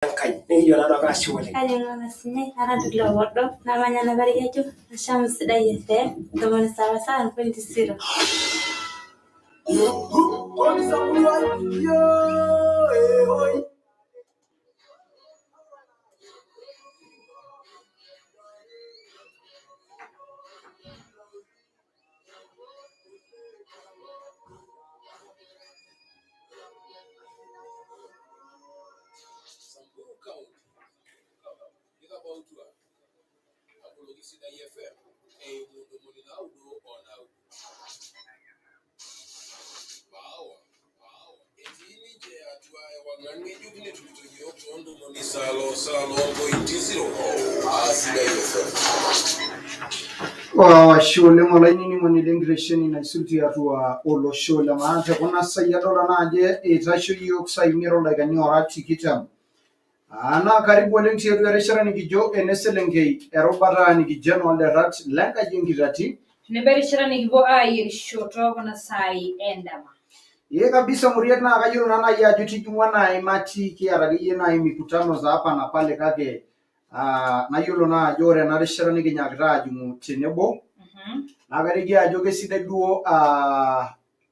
Kai niyo na doka shule Kanyang'ona sine aradula wodo na manyana bari yetu shams dayete domon sawa sana 20. Shule malaini moni lingreshen ina sulti ya tuwa olo shule maante kuna sayadola naje itashu yok saimiro lega nyora tikitam ana karibu lengti yetu ya reshara nikijo eneselengei erobara nikijeno le rat lenka jingirati neberishara nikibo ayi shoto kuna sai endama ye kabisa muriet na akayuru nana ya juti jumwana imati kiara giye na mikutano za hapa na pale kake na yulo na jore na reshara nikinyagira jumu tenebo nagari ajo keside duo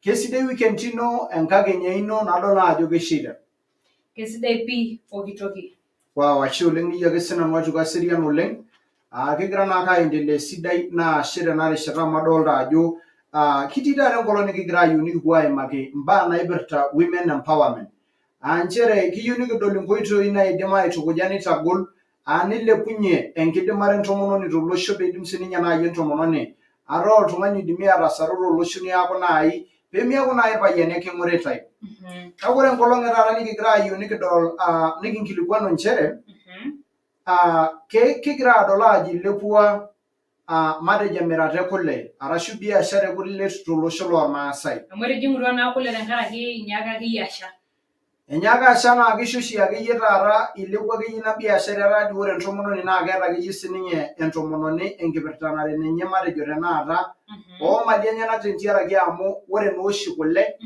keside weekendino enkake nyeino nadol ajo keshida keside pi okitoki shule ngiyo kesina nwatu kasirian oleng kegira naka endele sidai na shida na reshara madolda ajo kitida ren koloni kigira unique kwa make mba na iberta women empowerment anchere kiyuni dolin koito ina idema itukujani tagol anile punye enkidimare ntomononi tolosho pedim sininya na yentomononi aro tungani dimi arasaruro loshuni yako nai pemiaku nai payene kinguretai kagore nkolonge rara nikigira unique dol nikinkilikuano nchere kigira adolaji lepua mareja mirate kule arashu biashara kule tolosho lo Maasai amore jingurwa na kule nkaraki nyaga kiyasha enyaga shana agishushi agiyetara ilepua giyina biashara radi ore ntomononi na agera giyisininye entomononi enkipirtanare nenye marejo renata o madianya na tentiara giamu ore nooshi kule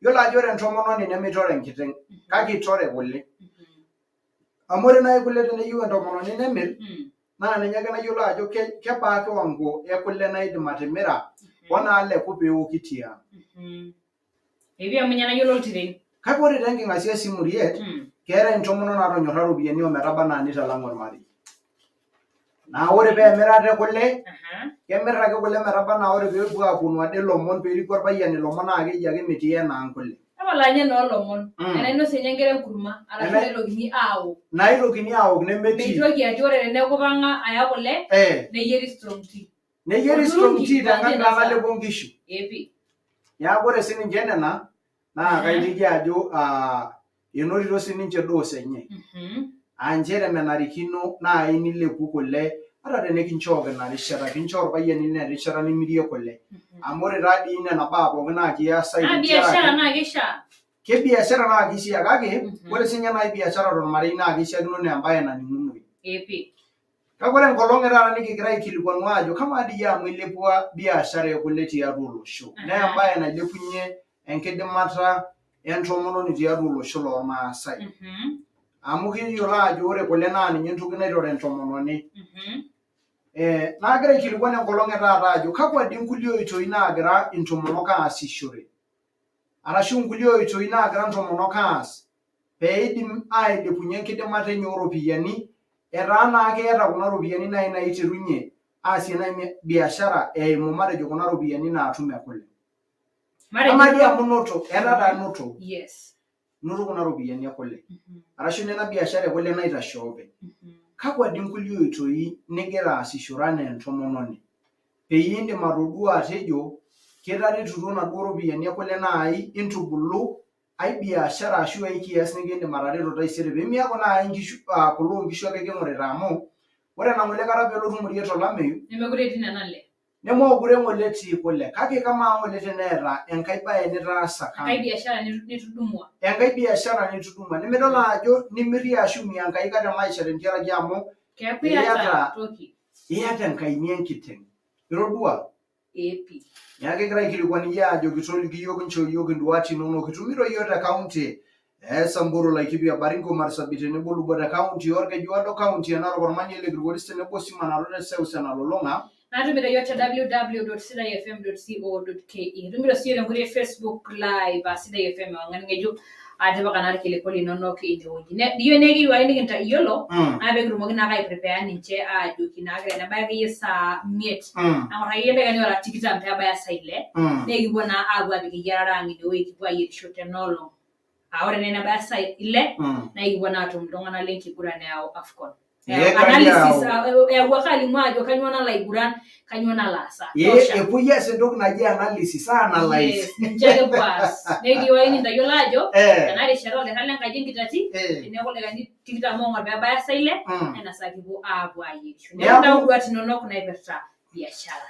yola ajore ntomononi nemitore nkiteng kaki tore kule amore na kule teneyu entomononi nemir na nenyaga na yola ajo kebaake wango ekule na idimatimira wana ale kupe ukitia ebi amanyana yolo tire kakore tangi ngasia simuriet kera entomono na tonyorra robiani o metabana ni talangor mari na ore be merate kule kemerra ke kule metabana ore be buga kunu ade lomon pe rikor bayani lomon age jage metie na ankule abalanye no lomon ene no senyengere kuruma ala kile logini awo na ilo kini awo ne meti mejoki ajore ne ko banga aya kule ne yeri strong tea tanga ngale bongishu epi ya bore sini njena na kaitiki ajo enotito sininche do senye anjere menarikino na inile kukule ara tenekinchoke na rishara kinchoro bayeni ne rishara nimirie kule amore radi ina na babo na kiasa biashara na kisha ke biashara na kishia kake ore sinya na biashara ron marina kishia kino ne ambaye na ninunui epi kakore ngolonge rara nikigira ikilikuwa ajo kama adi ya mwilepua biashara yokuleti ya rulo show na ambaye na lepunye enkidimata entomononi tiatua olosho lo Maasai amu kiyiolo ajo ore kule naa ninye entoki naitore entomononi nagira aikilikuan enkolong etaata ajo kakwa dii nkulie oitoi naagira intomonok aasishore arashu nkulie oitoi naagira ntomonok aas peidim ailepunye enkidimata enye oropiyiani etaa naa keeta kuna ropiyiani nai naiterunye aasie nai biashara eimu matejo kuna ropiyiani naatum ekule amadi amunoto erata noto noto kuna ropiyiani ekule arashu nena biashara ekule naitashope kakwa dii nkulie oitoi nigira aasishore ana entomononi peyie indim atodua atejo ketaretutuo naduo ropiyiani ekule nai intubulu ai biashara ashu ai kias nikindim atareto taisere pemiaku nai nkishu kulo nkishu ake king'orita amu ore nang'ole kata pelotu muriet olameyu nemekure etii nena le nemokure ng'ole etii kule kake kama ng'ole teneeta enkai baye nitaasa enkai biashara nitudumua nimidol ajo nimirie ashu miangaika te maisha tentiaraki amu iyata enkaini enkiteng itodua neeku kigira aikilikuaniki ajo kitoliki yiok nchoo yiok induat inonok kitumito yiok te county Samburu Laikipia Baringo Marsabit tenebo Lubada County Orkejuado County Narok Ormanyele Grigorista tenebo Simanarore Seuseu nalulung'a natumira yote www.sidai.fm.co.ke tumira sio nguri Facebook live Sidai FM wangangeju ateba kanal kile koli nonok idoji ne diyo negi wa ini nta yolo abe grumo gina kai prepare ninche aju kinagre na ba yesa miet amara yele gani wala tikita mpa ba yasaile negi bona agwa bi yarara ngi do wiki kwa yishote nolo ahora nena ba yasaile na ibona atumdonga na linki kura ne au Afcon analysis wakali mwajo kanyona la iguran kanyona lasa epuya sendok naji analysis analyze njege pas negi waini ndayolajo kanari sharo le halan kajingi tati ineko le gani tikita mongo baba ya saile na sakibu abwa yishu ndio ngwati nono kuna iberta biashara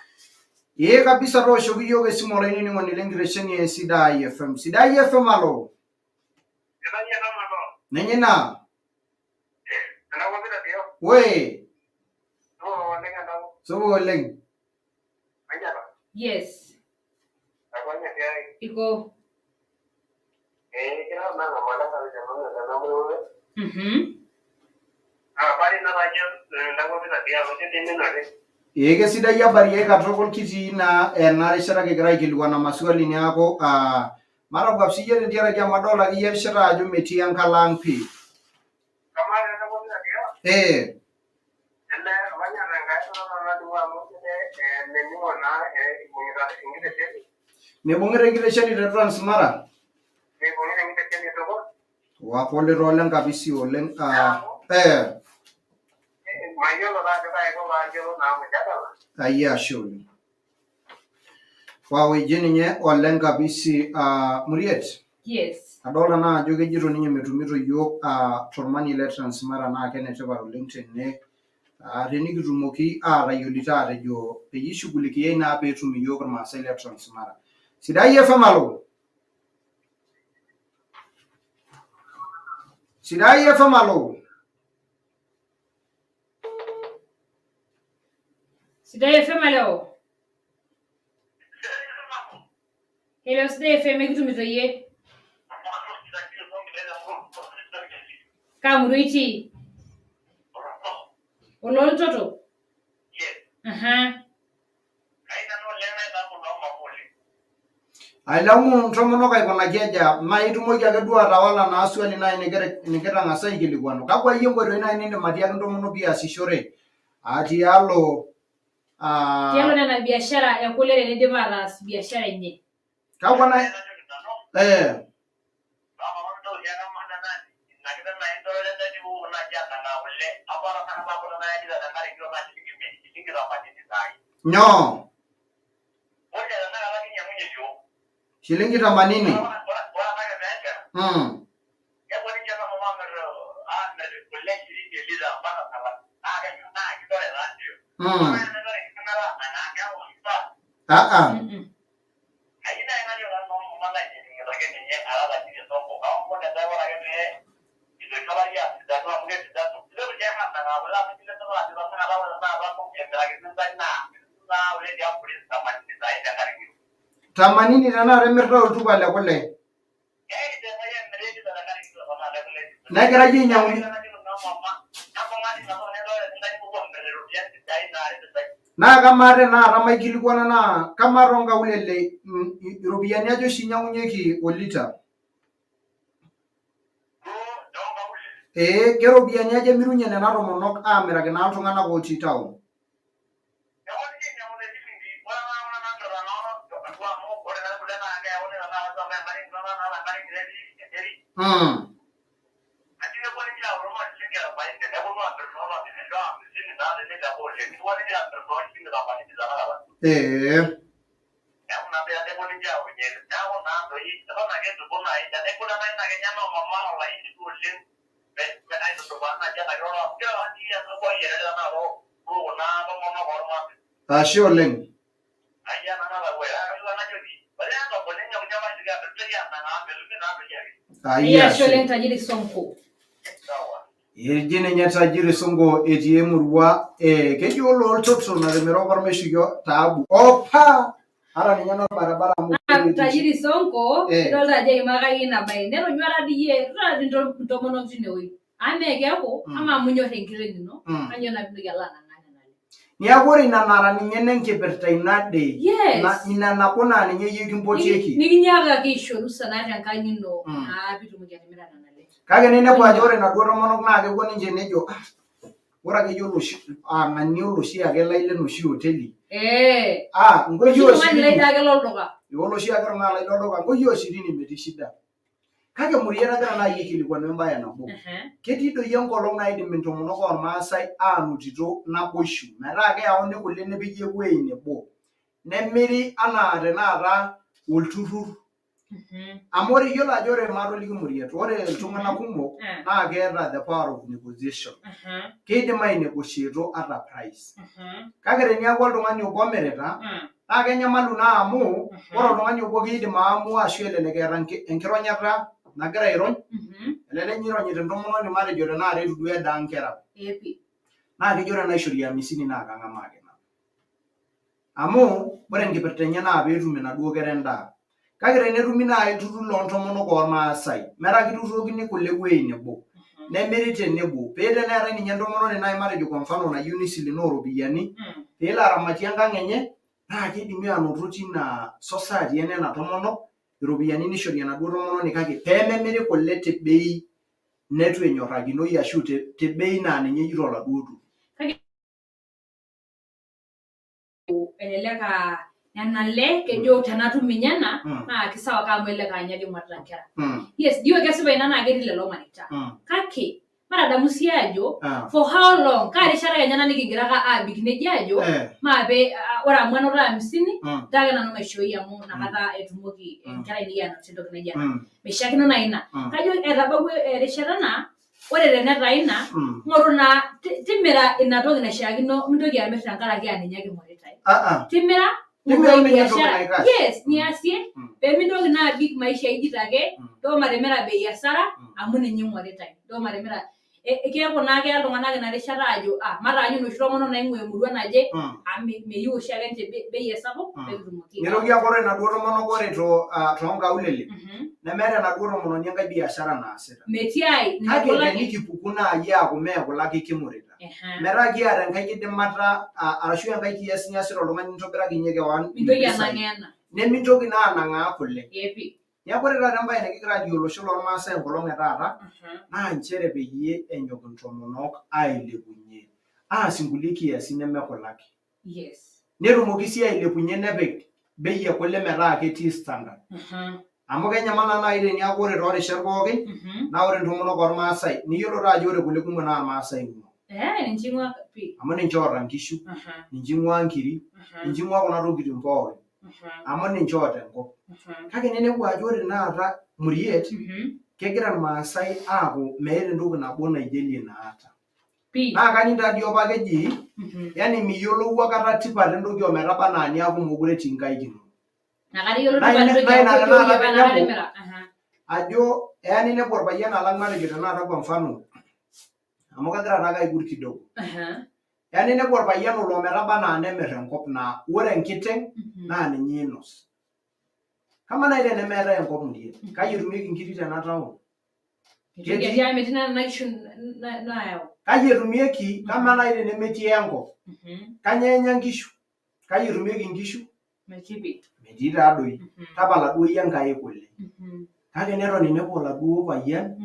kabisa rosho biyoge simora nini ngwanilengiresheni ya Sidai FM alo nenyena we so leng yes iko kira na mala kali jamana na bari na rajo ndago bila dia wote dinne na Sidai habari katokol kiti na enarishara kegira aikilikuana maswali niako mara kwa sije ndiara ya madola kiyerishara ajo metii enkalang pi Mebongere ngiresheni te Transmara. Wapole rolen kabisi oleng Aya shule. Wawe jeni nye oleng kabisi Muriet. Yes. Adola na joge jiro ninye metumito yo tormani le Transmara na kene teba oleng tenne. Reni kitumoki rayolita rejo peyi shughulikie na petumi yo kwa masele Transmara. Sidai FM alo. Sidai FM alo. Sidai FM alo. Hello Sidai FM kitumito ye. Kamuruiti. Olol toto. Yes. Ailamu ntomono kai kona keja maitumoki ake duo atawala na swali na nikira ngasa ikilikuano kakwa yengo ina ninde matia ntomono pia asishore ati alo tialo na biashara ya kule ne de maras biashara yenye kakwa na nyo shilingi 80 Tamanini tana remerta utuba la kule. Nagira jinyawuli. Na kamare na ramaikilikuana na kamaronga ulele rubiani ajo shinyangunyeki olita. Kerobiani aje mirunya na romonok amirage na altungana ko chitao. Asholeng. Asholeng tajiri sonko. Jine nyata jiri songo ATM ruwa kejo lo toto na remero barmeshiyo tabu opa Ara ninye no barabara mu. Tajiri Sonko, idolta ajo imaka ina bae. Nero nyuara diye, rura ntomono tinewoi. Ame keeku, ama munyor enkiteng ino, kanyo na pintoki ala nang'anya nale. Niaku ore ina nara ninye nenkipirta ina day. Yes. Ina nabo naa ninye yie kimpotieki. Nikinyakaki aishoru sana tenkang ino, pitumoki atimira nale. Kake ninepu ajo ore naduo tomonok naa kepuo ninche nejo, ore ake yie oloshi, ng'ania oloshi ake lai lenoshi hoteli. Ngoji oloshi ake tung'ani lai lolduka, ngoji oshirini metii shida. Kake Muriet agira naaji aikilikwanu embaye nabo. Ketii doi enkolong naidim intomonok ormaasai aanotito naboishu metaa keyauni kule nepiki ewuei nebo. Nemiri anaa tenakata olturrur. Amu ore iyiolo ajo ore maatoliki Muriet, ore iltung'anak kumok naa keeta the power of negotiation. Keidim ainegotiato ata price. Kake teniaku oltung'ani obo omirita, naa kenyamalu naa amu ore oltung'ani obo kiidim aamua ashu elelek eeta enkironyata nagira airony, elelek ninye ironyita entomononi matejo tenakata eitu duo edaa nkera. Naa kejo tenaishori 50 naa kang'amaaki nanu. Amu ore enkipirta enye naa peetum enaduo kera endaa. Kake tenetumi naaji ilturrur loontomonok ormaasai, metaa kiturrurokini kule ewuei nebo, nemiri tenebo, pee teneetai ninye entomononi naaji matejo kwa mfano nayieu nisilenoo ropiyiani, peelo aramatie enkang enye, naa keidimi aanoto tina society enena tomonok, iropiyiani nishori enaduo tomononi kake peememiri kule te bei netu enyorrakinoi ashu te bei naa ninye ejito oladuo turrur. Elelek nena le kejo tenatum ninye ena naa kisawa kama elelek anyaki ng'uarita nkera. Yes, diyo kesipa ina naa ketii lelo manita. Kake matadamu sii ajo for how long kaa rishata kenya ena nikigira aabik neji ajo maape ore amu anoto 50 ntake nanu maishoi amu nakata etumoki nkera ainei aanotito entoki naji ena. Meishiakino naa ina. Kajo etabawua erishata naa ore tenetaa ina ng'oru naa timira ina toki naishiakino mintoki amirr tenkaraki ninye ake ing'oritae. Timira biashara. Yes, niasie peemintoki naa abik maisha ijito ake doo matimira bei hasara amu ninye ing'oritae. Doo matimira keeku naa keya iltung'anak ina rishata ajo mataanyu inoshi tomonok naing'ua emurua naje amu meyieu oshi ake ninche bei esapuk peekitumoki. Nitoki aaku ore inaduo tomonok ore toonkaulele nemeeta enaduo tomononi enkae biashara naasita. Metii ai. Kake tenikipuku naaji aaku mee kulo ake kimurita. Metaa kiata enkae kidimata arashu enkae kias niasita oltung'ani nintobirakinye keon. Mintoki anang'ena. Nemintoki naa anang'aa kule. Neeku ore taata embaye nikigira aajoki olosho lormaasai enkolong etaata naa nchere peyie enyok intomonok ailepunye aas inkulie kiasin neme kule ake. Netumoki sii ailepunye nepik bei e kule metaa ketii standard. Amu kenyamal naa naaji teniaku ore toorishat pookin naa ore intomonok ormaasai niyiolo taa ajo ore kule kumok naa irmaasai ing'ua. Ninche ing'ua pii. Amu ninche oota nkishu, ninche ing'ua nkiri, ninche ing'ua kuna tokitin pookin. Amu ninche oota enkop. Kake ninepu ajo ore tenakata Muriet kegira irmaasai aaku meeta entoki nabo naijalie naata. Naa kaning taadii apa keji yani miyiolou aikata tipat entoki ometaba naa niaku mekure etii nkaik inonok. Ajo eya ninepu orpayian alang matejo tenakata kwa mfano amu kagira taake aigut kidogo. Eya ninepu orpayian olo ometaba naa nemirr enkop naa ore enkiteng naa ninye einos. Kama naaji tenemeetai enkop Muriet, kai etumieki nkiri tena town? Kai etumieki kama naaji tenemetii enkop? Kanyoo enya nkishu? Kai etumieki nkishu? Metii taadoi. Tapala duo iyie Enkai kule. Kake neton inepu oladuo payian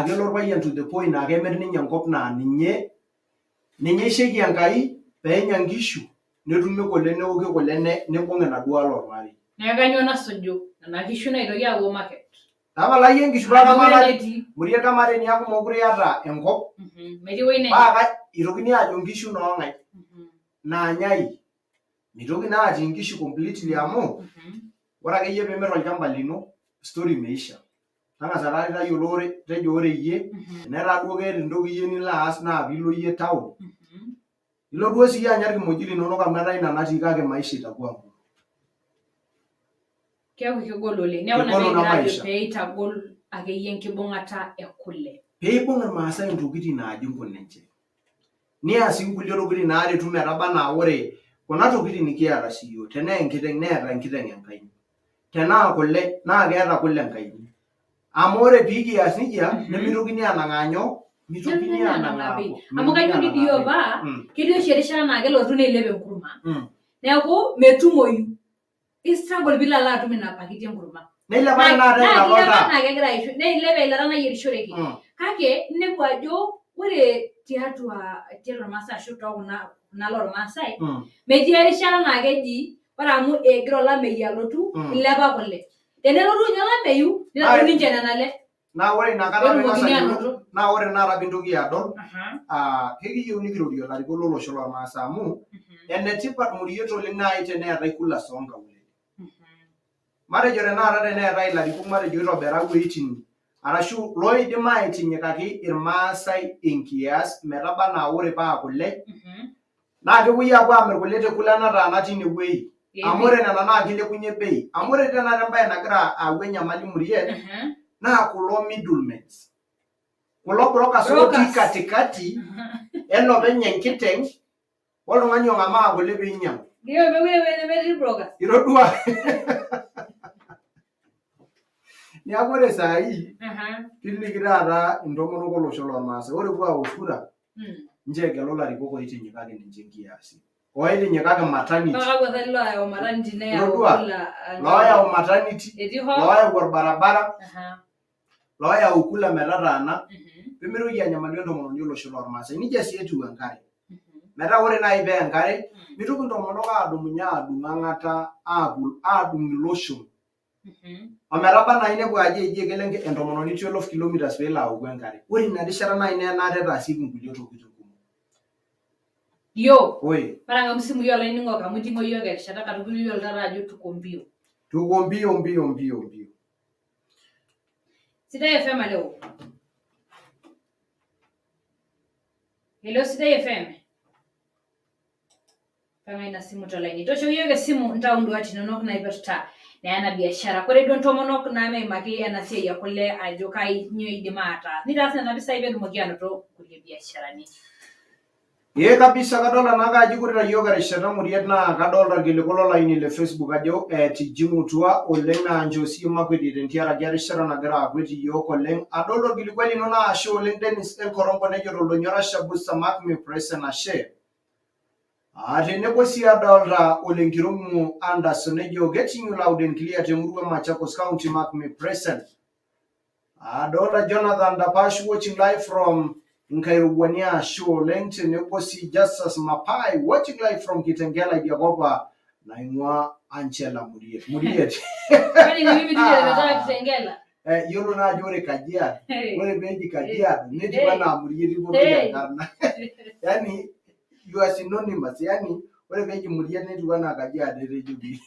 kelo orpayian to the point naa kemirr ninye enkop naa ninye eisheki Enkai peenya nkishu netumi kule neoki kule nibung enaduo alo ormarei. Neeku kanyoo nasuju? Nena kishu naitoki aapuo market. Tapala iyie nkishu Muriet kama teniaku mekure iyata enkop. Metii wuei nenyai. Paa itokini aajo nkishu noong'ae naanyai. Mitoki naa atii nkishu completely amu ore akeyie piimirr olchamba lino story imeisha. Tang'asa taa tayiolo tejo ore iyie tenetaa duo keeta entoki iyieu nilo aas naa piilo iyie town. Ilo duo siiyie anya irkimojik linonok amu etaa ina natii kake maisha itakuwa ngumu. Keeku kegol oleng. Neeku ina peekigira aajo peitagol akeyie enkibung'ata e kule. Peibung irmaasai intokitin naaji nkunenche. Nias inkulie tokitin naaretu metaba naa ore kuna tokitin nikiata siyiok tenaa enkiteng neeta enkiteng enkaina tenaa kule naa keeta kule enkaina amu ore piikias nejia nemitokini aanang'aa nyoo mitokini aanang'aa amu kajo diyo ba ketii oshi erishata naa kelotu neilep enkurma neeku metumoyu istruggle bila atum ina pakiti enkurma neilepa naa kegira aisho neilep eilata nayierishoreki kake inepu ajo ore tiatua irmaasai ashu tookuna lormaasai metii erishata naa keji ore amu egira olameyu alotu ilepa kule tenelotu ninye olameyu nitau ninche nena le naa ore inakata naa ore tenakata pintoki adol kekiyieu nikirorie ilarikok lolosho lormaasai amu enetipat muriet oleng naaji teneetai kulas oonkaulele matejo tenakata teneetai ilarikok matejo oitobira wueitin arashu loidim aitinyikaki irmaasai enkias metaba naa ore paa kule naa kepuoi aapuo aamir kule te kule nataana tine wuei amu ore nena naa kilepunye bei amu ore tenakata embaye nagira ayau enyamali muriet naa kulo middlemen kulo brokers otii katikati enopeny enkiteng oltung'ani ong'amaa kule piinyang'u itodua niaku ore saai kiliki taata intomonok olosho lormaasai ore puo awosh kura nche egelu ilarikok oitinyikaki ninche nkiasi oitinyikaki maternity looyau maternity looyau orbarabara looyau kula metataana pemitoki anyamalu entomononi olosho lormaasai nijia sii etiu enkare metaa ore naaji pee enkare mitoki intomonok aadumunye aadung ang'ata aadung iloshon ometaba naa inepu ajo eji kelo entomononi 12 kilometers peelo aoku enkare ore ina rishata naaji naa enaata etaasieki nkulie tokitin yo paranga msimu yo olainining'ok amu iting'o yiok erishata katukul yiolo taata ajo tuko mbio Sidai FM leo hello Sidai FM kama ina simu tolaini tosho yiok esimu ntaunduat inonok naipirta neena biashara kore duo ntomonok nameimaki ena siai ya kule ajo kai nyoo idim ataas nitaas nena pisai peetumoki anoto kulie biasharani kabisa kadolta naake ajo korita yiok erishata muriet naa kadolta irkiliku lolaini le Facebook ajo etijing'utua oleng naa njosi makweti tentiaraki erishata nagira akweti yiok oleng adol orkilikuai lino naa ashe oleng Dennis Enkoronko nejo toldonyora Shabusa Makme Present ashe tenebo sii adolta Olenkirong'u Anderson nejo getting you loud and clear temurua Machakos County Makme Present adolta Jonathan Dapash watching live from Nkairuwania ashe oleng tenebo sii Justus Mapai watching live from Kitengela Idiakopa naing'ua Angela Muriet kwani ni mimi ndiye nataka Kitengela yiolo naa ajo ore Kajiado ore peeji Kajiado netiu anaa Muriet ipotoki enkarna yani you are synonymous yani ore peeji Muriet netiu anaa Kajiado etejoki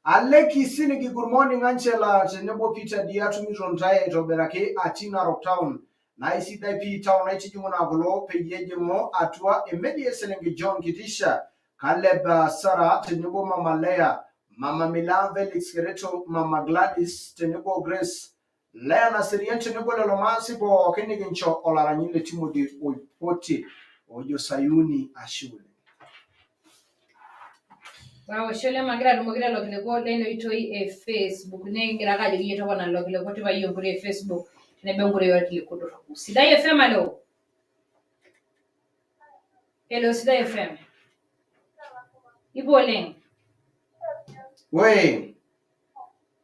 Aleki Sinigi, good morning Angela tenebo Peter Diatumito ntae aitobiraki atii Narok Town na isidai pii town aitijing'u naa kulo peyie ejing'u atua Emedia Selenge John Kitisha Caleb Sara tenebo Mama Leah Mama Milan Felix Kereto Mama Gladys tenebo Grace Leah Naserian tenebo lelo maasi pookin nikincho olaranyi le Timothy Oipoti ojo Sayuni ashule shole magira dumokira lokileko leno itoi Facebook negira kajo yito kona lokileko tiba yiok kuri Facebook nebe ngure yotileko doroku Sidai FM alo hello Sidai FM ibo oleng we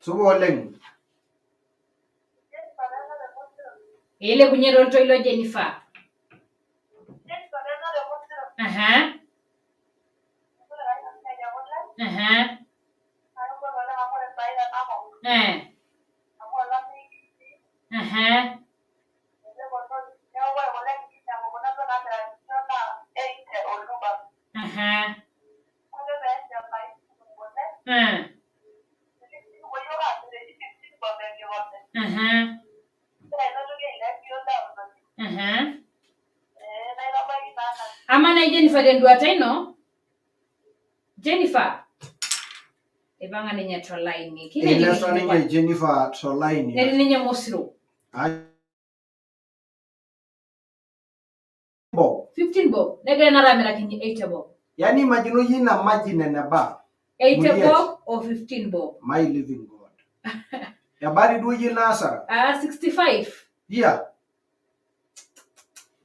subo oleng ile kunyero toilo Jennifer Amana Jennifer denduata ino Jennifer ebanga nenya tolaini kile ni Jennifer tolaini nenya mosiro bob. 15 bob. Negira nara amiraki 8 bob. Yani imagine yina margin eneba. 8 bob or 15 bob. My living God. Ya bari duwe yina asara. 65. Yeah.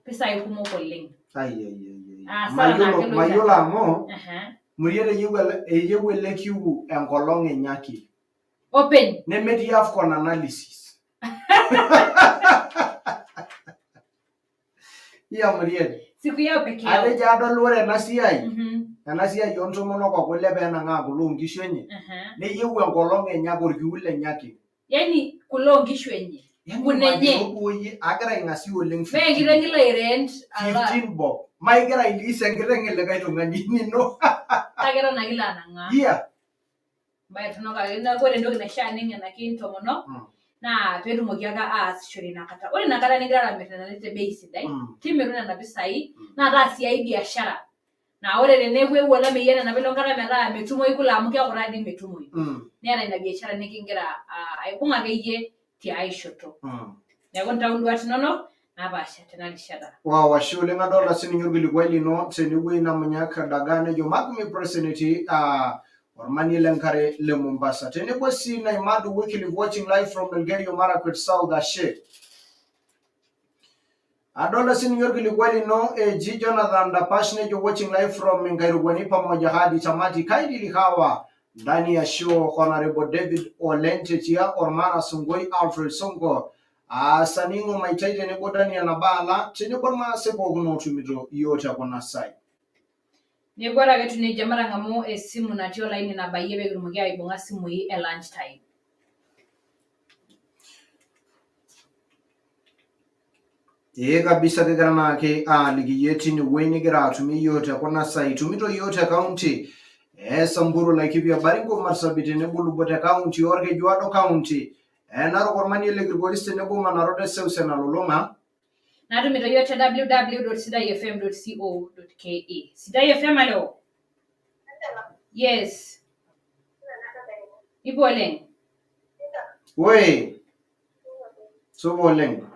Pesa yukumo koleng. Mayola mo. Muriere yewele kiwu enkolong enyaki. Open. Nemeti AFCON analysis. Yeah, Muriere. Siku yao peke yao. Ade jado lore na CI. Na CI yonso mono kwa kulebe na nga kulungi shwenye. Ne yewu enkolong enyaki orkiule nyaki. Yani kulongi shwenye. Kunenye. Agara ingasi oleng 15. Me ngirengile rent 15 bob. Mai gara ilise ngirengile kaito ngani no. Tagera nagila nanga. Yeah. Bai tunoka ina gore ndo na shaninga na kinto mono. Na pedu mogiaga as shuri nakata. Ore nakala nigara metana lete base dai. Timeruna na bisai na rasi ya biashara. Na ore renegwe wala meyena na belongara mera metumo ikula amuke akoradi metumo. Nera ina biashara nikingira aikunga geye ti aishoto. Ya gonta undu atinono na basha tena lishada. Wa washule ngadola sini nyurgili kweli no teniwe na manyaka dagane jo makumi personality Ormani Lenkare Le Mombasa. Tenebo si na imadu weekly watching live from Elgeyo Marakwet South Ashe. Adola sini nyurgili kweli no G Jonathan da passionate jo watching live from Ngairugwani pamoja hadi tamati kaidi lihawa ndani ya show Honorable David Olente tia Ormana Sungoi Alfred Songo. Saningo maitaite ne bodani ya nabala chenye borma sebo kuno tumito yote akona sai. Ni gwara getu ni jamara ngamo esimu na tio line na bayebe gumugia ibonga simu yi lunch time. Kabisa kegarana ke ligi yeti ni weni gira tumi yote akona sai tumito yote county. Samburu like ibya baringo marsabiti ne bulu bote county orge juado county. Naro kormani ile grigoriste ne buma narode seusa na lolonga. Nado mito yote www.sidayfm.co.ke. Sidai FM alo. Yes. Ipo leng. Wey. Sobo leng.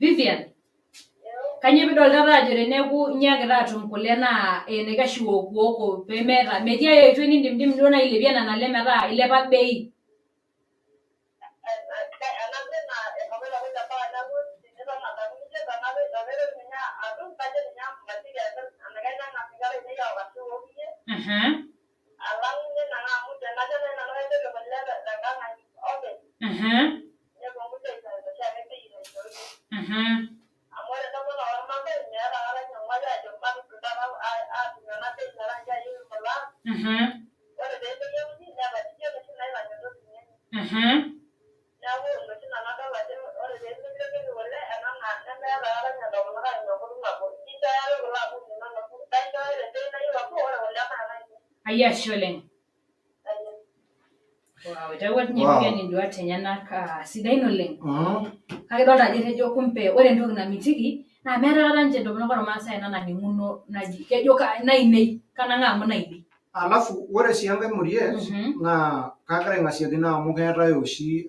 Vivian. Kanye bidol dara jere neku nyagira tumkulena nega shiwo kuoko pemera media yo 20 ndim dona ile biana na lemera ile bag bei. Aya shole. Wow, ita wat nyepia ni duate nyana ka sidaino leng. Kake dolta ajo etejo kumbe ore entoki namitiki naa meeta kata ninche entomonok ormaasai ena naning'uno naji kejo nainei kanang'aa amu nainei. Alafu ore sii enkae Muriet naa kagira aing'asiakino amu keetae oshi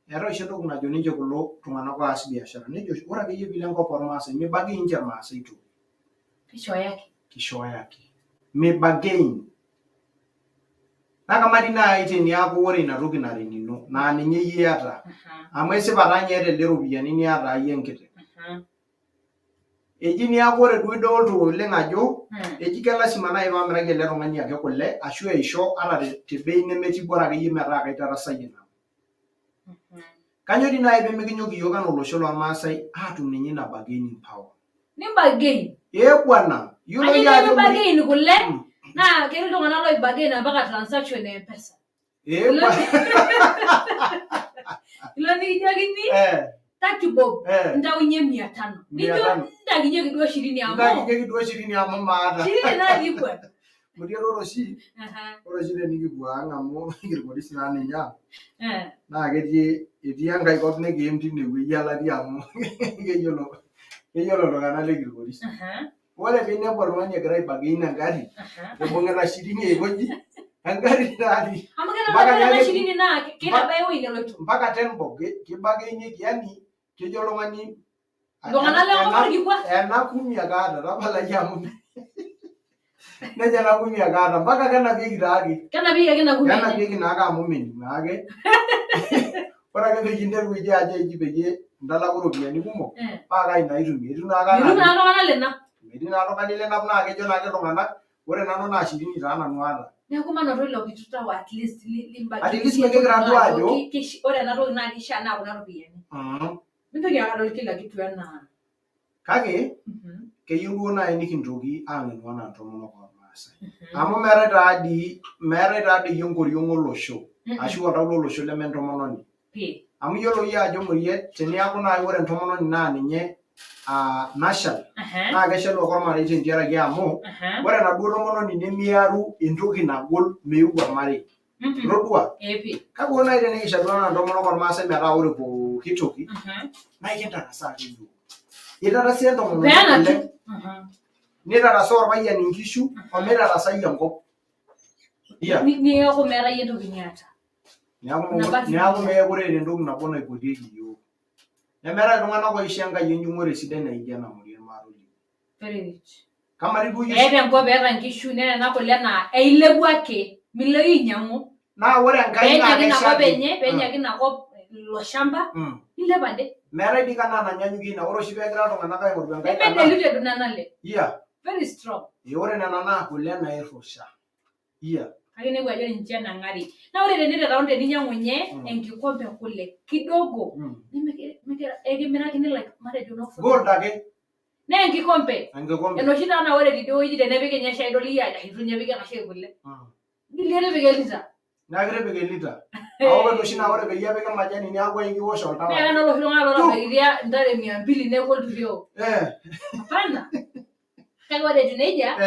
entoki najo ninche kulo tung'anak oas biashara. Nejo ore akeyie piilo enkop ormaasai mibagei ninche irmaasai tu. Kishooyo ake. Mibagei. Naa kamati nai teniaku ore ina toki nara enino naa ninye iyie iyata. Amu esipa taa ninye eeta elde ropiyiani niata iyie enkiteng'. Eji niaku ore duo idolta oleng ajo eji ke lasima nai paamiraki ele tung'ani ake kule ashu aisho ata te bei nemetii bora akeyie metaa kaitarasayie nanu. Kanyo dii nai pemikinyok iyiok enaa olosho lormaasai atum ninye ina bargaining power. Ni-bargain? Bwana. Ni-bargain kule naa ketii iltung'anak loi-bargain mpaka transaction e M-pesa. Ilo nikijokini 30 bob ntaunyie 500. Nijo ntakinyeki duo 20 amu. Ntakinyeki duo 20 amu maata. 20 natii kwa. Muriet ore oshi tenikipuo ang' amu kirpolisi naa ninye ang'. Naa etii enkae kop nikiim tinewueji alati amu keyiolo iltung'anak lekirpolisi. Ore piinepu oltung'ani egira ai-bargain engarri ibung'ita 20 aikoji engarri taati. Amu ore ena 20 naa kitabaya ewueji neloito. Mpaka 10 bob kibagainieki yani kejo oltung'ani iltung'anak lenkop orkikua. Ena 10 ake aata tapalaki amu nejo ena 10 ake aata mpaka kenapieki taake. Kenapieki ake ina 10. Kenapieki naake amu mening naake. Ore ake peyie interu iyie ajo eji peyie intalaku iropiyiani kumok paa kai naa itumie. Etiu naa iltung'anak lenap. Metii naa oltung'ani lenap naa kejo naake iltung'anak ore nanu naa 20 taa nanu aata. Neeku manoto ilo kitutau at least At least mekigira duo ajo ore ena toki naa kishaa naa kuna ropiyiani. Mintoki ake adol kila kitu enaa. Kake keyieu duo nai nikintoki aang'enu enaa ntomonok ormaasai. Amu meetai taadii enkoriong olosho ashu oltau lolosho leme entomononi. Amu iyiolo iyie ajo Muriet teniaku nai ore entomononi naa ninye nashal naa keshal ake ormarei tentiaraki amu ore enaduo tomononi nemiaru entoki nagol meeu ormarei. Itodua? Kake ore nai tenikishalu enaa ntomonok ormaasai metaa ore pooki toki naa ikintarasaa ake iyiok. Itarasaa entomononi kule. Nitarasaa orpayian inkishu omeitarasai enkop. Niaku meeta iyie entoki niata. Niaku meekure eeta entoki nabo naipotieki iyiok. Nemeetai iltung'anak oisho Enkai enjung'ore sidai naijo ena Muriet Maarolik. Very rich. Kamari duo iyie. Eeta enkop eeta nkishu neeta ena kule naa eilepu ake milo ainyang'u. Naa ore Enkai naa kesha peenyaki ina kop ilo shamba nilep ade. Meetai dii kanaa nanyanyukie ina ore oshi peegira iltung'anak aing'oru Enkai kanaa. Nemediluted nena ale. Very strong. Ore nena naa kule nairrusha. Kake inepu ajo ninche enang'ari. Naa ore tenitatauni teninyang'unye enkikombe kule kidogo ekimirakini like matejo gold ake. Nee enkikombe. Enoshi taa naa ore tidie wueji tenepiki ninye shai idol iyie ajo itu ninye epiki ena shai kule. Ngilie tipika elita. Naa kitipika elita. Ore enoshi naa ore peyie epiki majani niaku ikiwosh oltau. Mee oloshi tung'anak lotabaikitia ntare 200 neeku olturio. Hapana. Kake ore etiu nejia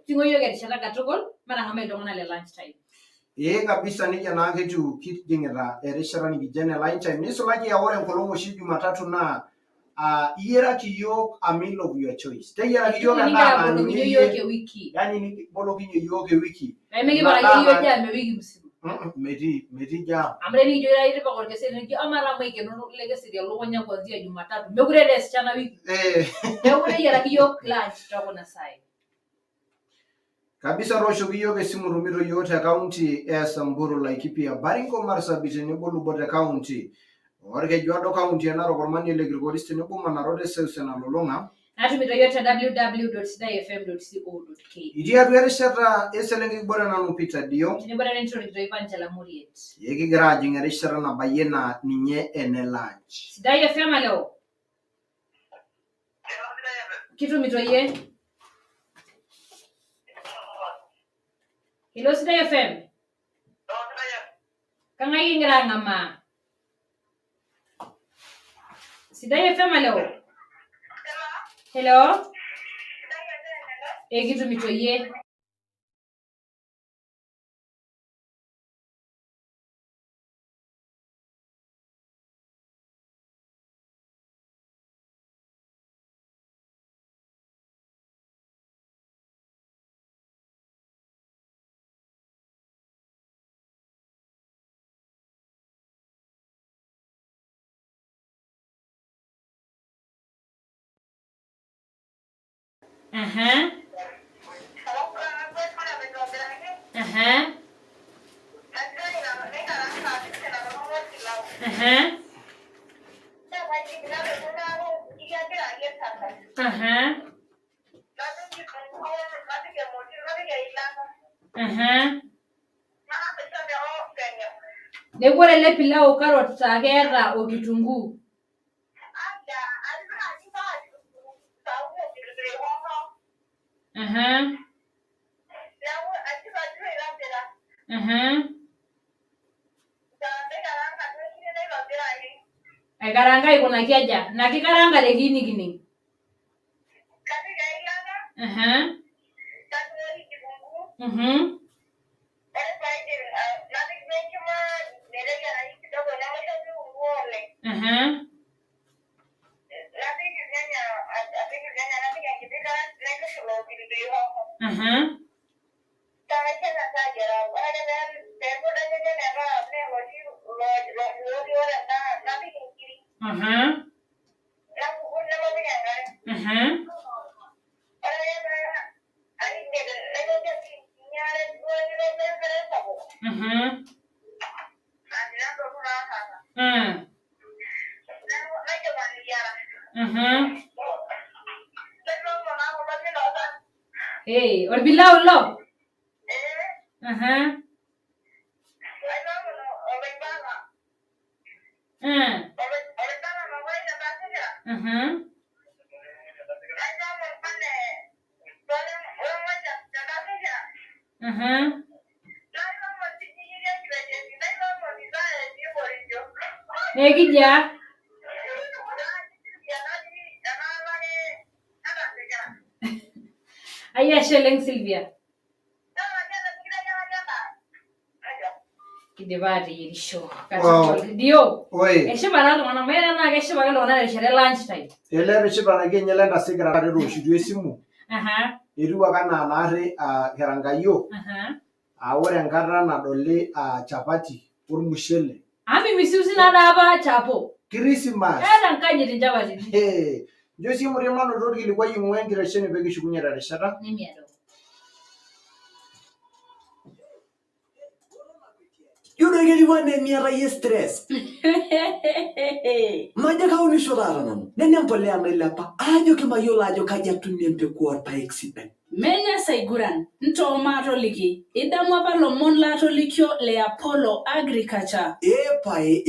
king'o iyiok erishata katukul matang'amai iltung'anak le lunch time. Kabisa nejia naa ketiu kijing'ita erishata nikijo ene lunch time. Nisulaki ore enkolong oshi Jumatatu naa iyieraki iyiok a meal of your choice. Teyiaraki iyiok endaa naa ninye iyiok ewiki. Yani nibolokinye iyiok ewiki. Peemikipikaki iyiok jam ewiki msima. Metii jam. Amu tenikijo itipika orkeseri nijo ama maikeno ele keseri elukunya kuanzia Jumatatu. Mekure eesiana wiki. Neeku teyiaraki iyiok lunch tokuna saai. Kabisa tooshoki iyiok esimu tumito iyiok te kaunti e Samburu, Laikipia, Baringo, Marsabit tenebo Lubot te kaunti Orkejuado kaunti e Narok, Ormanie le Kilgoris tenebo Manarok seuseu nalulung'a. Natumito iyiok te www.sidaifm.co.ke. Itii atua erishata eselenkei bore nanu Peter Dio. Tenebo tenentorikitoi Angela Muriet. Kigira ajing erishata nabayie naa ninye ene lunch. Sidai FM leo. Kitumito iyie. Hello Sidai FM. Kang'ai kigira ang'amaa? Sidai FM leo. Hello. Kitumito iyie. Nebora ile pilau carrot sagera o kitunguu. Ai karanga iko na kiaja. Na kikaranga de gini. Hey, or bilau lo. Negija. Aya sheleng Sylvia. Kidebati yirisho. Dio. Oi. Eshibana lona mena na geshibana lona reshere lunch time. Ele rishibana genyela ndasigara kare roshidu esimu. Eriwa kana nare kerangayo. Ore enkata nadoli chapati ormushele. Ami misusi na daba chapo. Christmas. Era nkanyiti chapati. Josi murima no dori kilikuwa yimwe ngirasheni begi shukunyera rishara. Nimiado. Yudo geli wane miara ye stress. Maja ka uni shorara nanu. Nene mpole amelapa. Ajo kema yola ajo kaja tunempe kuwa pa accident. Menya saiguran, nto mato liki, idamwa pa lomon lato likyo le Apollo Agriculture. Epae.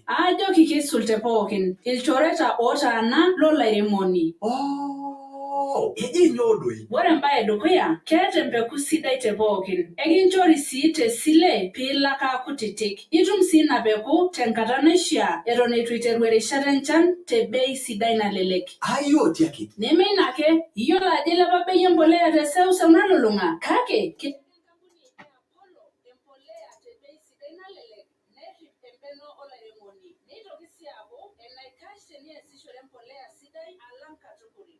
Ajo kiki sulte pokin, ilchoreta ota na lola iremoni. Iji nyodoi. Wore mbae dokuya, kete mpeku sida ite pokin. Egin chori si ite sile pila ka kutitik. Itum si na peku tenkatanesha, erone tuiterwere sharenchan te bei sida ina leleki. Ayo tiaki. Neme inake, iyo la jele babe yembolea te seu se unalolunga. Kake, kite kampuni ya Apollo, yembolea te bei sida ina leleki. Neshi pembeno ola remoni. Nito kisi hapo, enaikashe niye sisho yembolea sida alanka tukuri.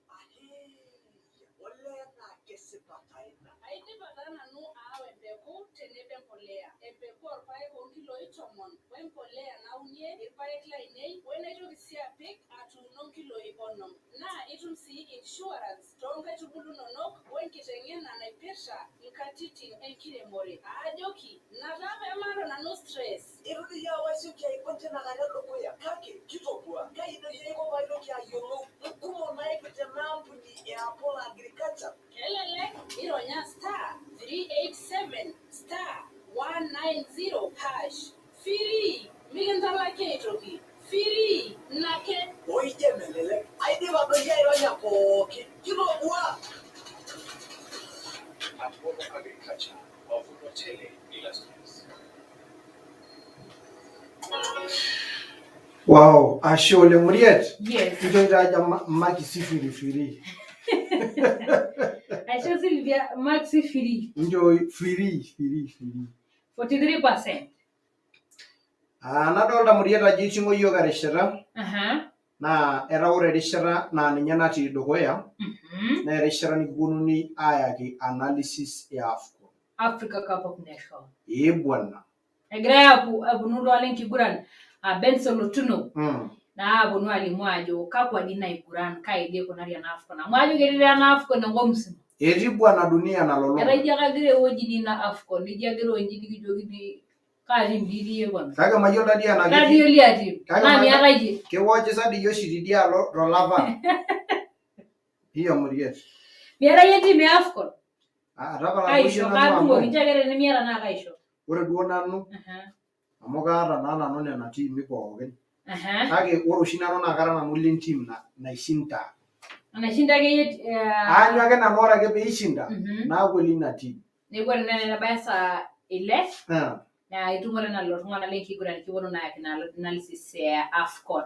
Aidi badana nu awe mbeku tenebe mbolea. Embeku orpae kwa kilo itomon. We mbolea na unye ipae kila inei. Wena ito kisia pik atu non kilo ikonom. Na itum si insurance. Tonga chukulu nonok. Wen kitengen na naipirsha. Nkatiti enkire more. Ajoki. Natabe amaro na no stress. Irudi ya wasi ukia ikonte na ganyado kuya. Kake, kitopua. Kaido ya iko waido kia yolo. Mkumo na ekute mampu ni ya Apollo Agriculture. Kelele, ironya star 387 star 190 hash. Firi, migentala keitoki. Firi, nake. Oije melele. Aidi wado ya ironya poki. Kitopua. Apollo Agriculture, mavuno tele bila stress. Wow, ashole muriet. Yes. Njo iraja maki sifiri. Aisha Sylvia maxi free. Njo firi. 43%. Nadolta muriet ajo itingo yiok erishata. Na era ore erishata na ninye natii dukuya. Na erishata nikiponuni ayaki analysis ya AFCON. Africa Cup of Nations. Bwana. Egira apunu lwalen kiguran Benson Otuno. na abonu alimu ajo kakwa dina iguran kaide kunari na AFCON amu ajo gerira na AFCON ngo msimu Etii bwana dunia nalolonga. era ijaga dire woji ni na AFCON ijaga onji nikijogidi kali mbili yebona Kake mayiolo tadi ena kadi yoli ati na miata ije kewoche sadi yoshi tidialo rolava. Hiyo muriet. miata yeti me AFCON Tapala kaisho kadumo kijagere ni miata na kaisho ore duo nanu amu kaata naa nanu nena tiimi pookin. Kake ore oshi nanu naa kara nanu lentim naishinda. Anashinda ke Aanyu ake nanu ore ake peishinda naaku lina team. Neeku ore nene nabaya saa 11 na itumore na lotungana lenkiguran kiwono na analysis ya AFCON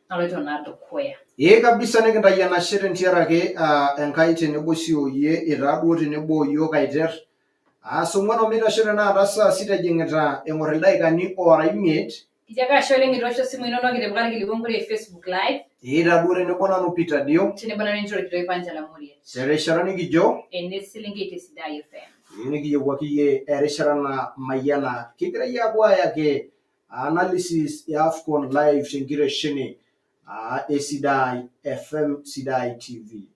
naloito na dukuya. Kabisa nikintayiana shere ntiarake enkai tenebo si oyie itaduo tenebo yiok aiter. Song'uan omitasho naa saa 6 ejing'ita eng'or ildaikani oora 5. Kijaka shole ngitosho simu inono kitepakara kilibongore Facebook live. Itaduo tenebo nanu Peter Dio. Tenebo na nincho kitoi panjala muri. Sereshara nikijo. Silingiti Sidai FM. Nikiyiewuaki yie erishata na mayiana kigira yie apuo ayaki analysis ya AFCON live tenkiresheni Sidai FM Sidai TV.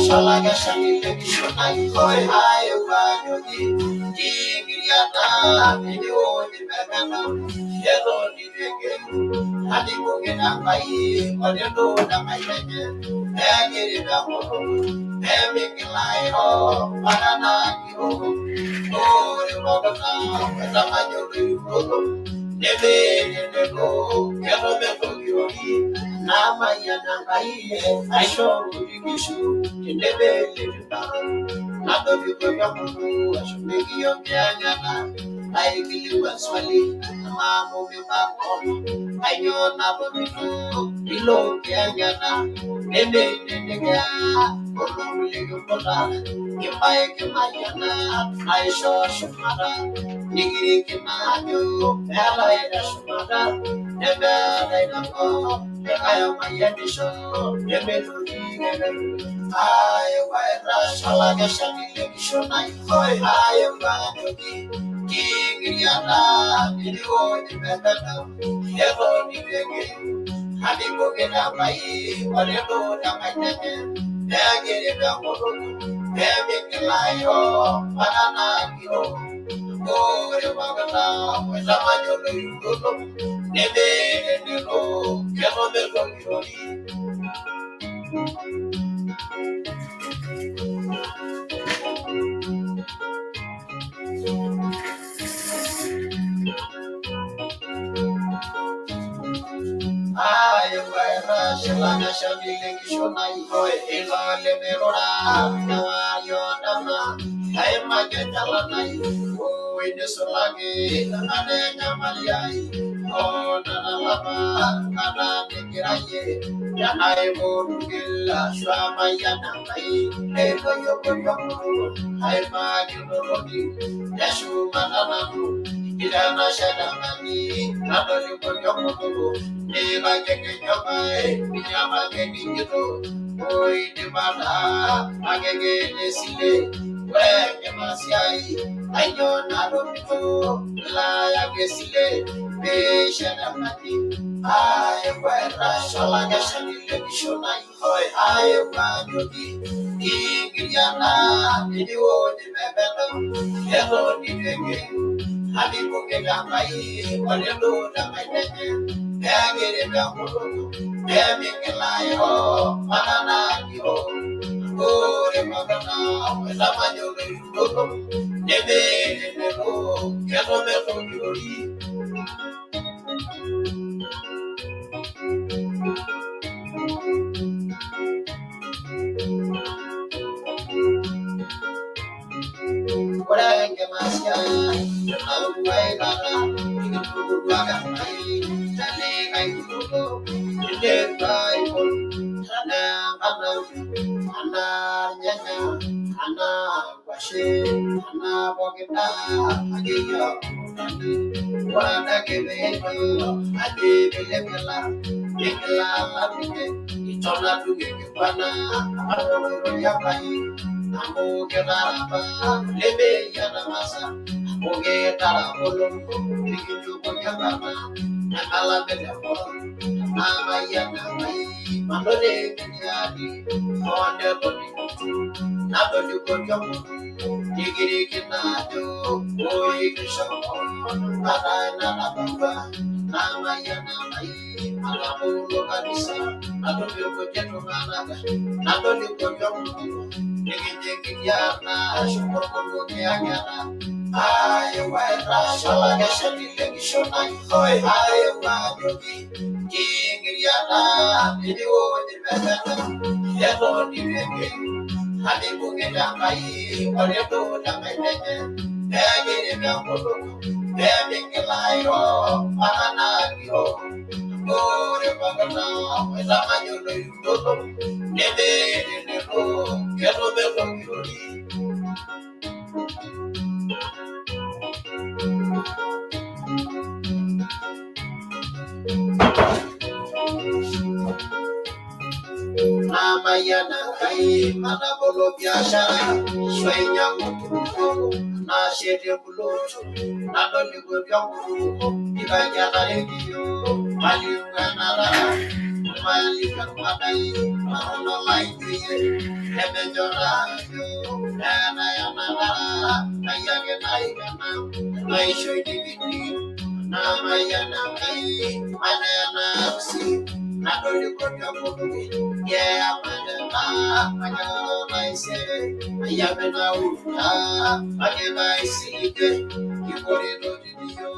Shalaga shamile kishona ikoi hayo jogi Giriata video ni megana Yelo ni dege Hadi kugena kai Kodendo na mailenge Egiri na moho Emikilaiho Panana kiho Ore mogana Weta majori urogo Nebe Nebo Yelo meko kiori Nama yana kai Aisho Udigishu Nebe Nado vikoya mungu Ashumegi yoke anyana Naikili waswali Mamu mimakono Ayo nabo mitu Ilo ke anyana Nebe nenega Kono mulego kola Kimae kimayana Aisho shumara Nigiri kimayo Ela eda shumara Nebe eda ko Kaya mayadisho Nebe ludi Ayo waira shalaga shamile kishona ikoi Ayo wajogi Kingiriana Video ni megana Yelo ni dege Hadi kugena mai Warendo na maitenge Negiri na morogo Emikilayo Panana kiho Ore magana Weza majolo yugono Nebe neno Kero melo kirori Ayo waira shalaga shamile kishona ikoi Ilole merora Nawayo dama Ayo magetala nai Uwe solage Nane nyamaliyai Nana lama Nana nikiraye Yanai morugila Shwama yanamai Eko yoko yoko Ayo magi morodi Yashu mananamu Ilana shadamani Nado yoko yoko Nila keke nyomai Nyama keke nyito Oi di mana Agege nesile Wenge masiai Ayo nado mito La yage sile Be shadamani Ayo waira Shalaga shanile kishona ikoi Ayo wajogi Ingiriana Video di mebeno Yelo ni dege Hadi kugena mai Walendo na maitenge Egiri na morogo Emikilaiho Manana kiho Ore magana Weza majolo yugogo Nebe nebo Kero meko kirori Kurenge masya Nabu waigana Nikubu waga mai Tale kai kubo Nile kai pon Hana Hana nyanya Hana kwashe Hana bokita Agiyo Wana kebeto Adi bele bela Nikla lapike Tola tungi pana amoro ya pai amo kenaraba lebe ya namasa oge tara bolo bikinju bonya baba nakala bele bolo mama ya namai mandole kenyadi onde bodi nabodi kojomo digiri kinado oi kisho para na baba nama ya namai alamulo kanisa adobe kojeto managa nadoli kojomo digiri yana shukuru nyanyana ayo wa shala gashani legishona oi ayo wa jogi digiri yana video dibeta yato dibeke hadi bungeda mai oleto damai tete egere myakodo ebingelairo manana giro ore bagana zamanyo no yudoto nede nero kedo beto girori Namayana kai mana bolo biashara swenya nguko na shete bulocho na doli go byangu ibanya na redio mali ngana mali kamadai marono laiye ebe jora yo na yana ayage naigana maisho dividi namayana kai mana yana si nadoli ko byangu yeah mana mai se ayabena uta ageba isike kibore do dio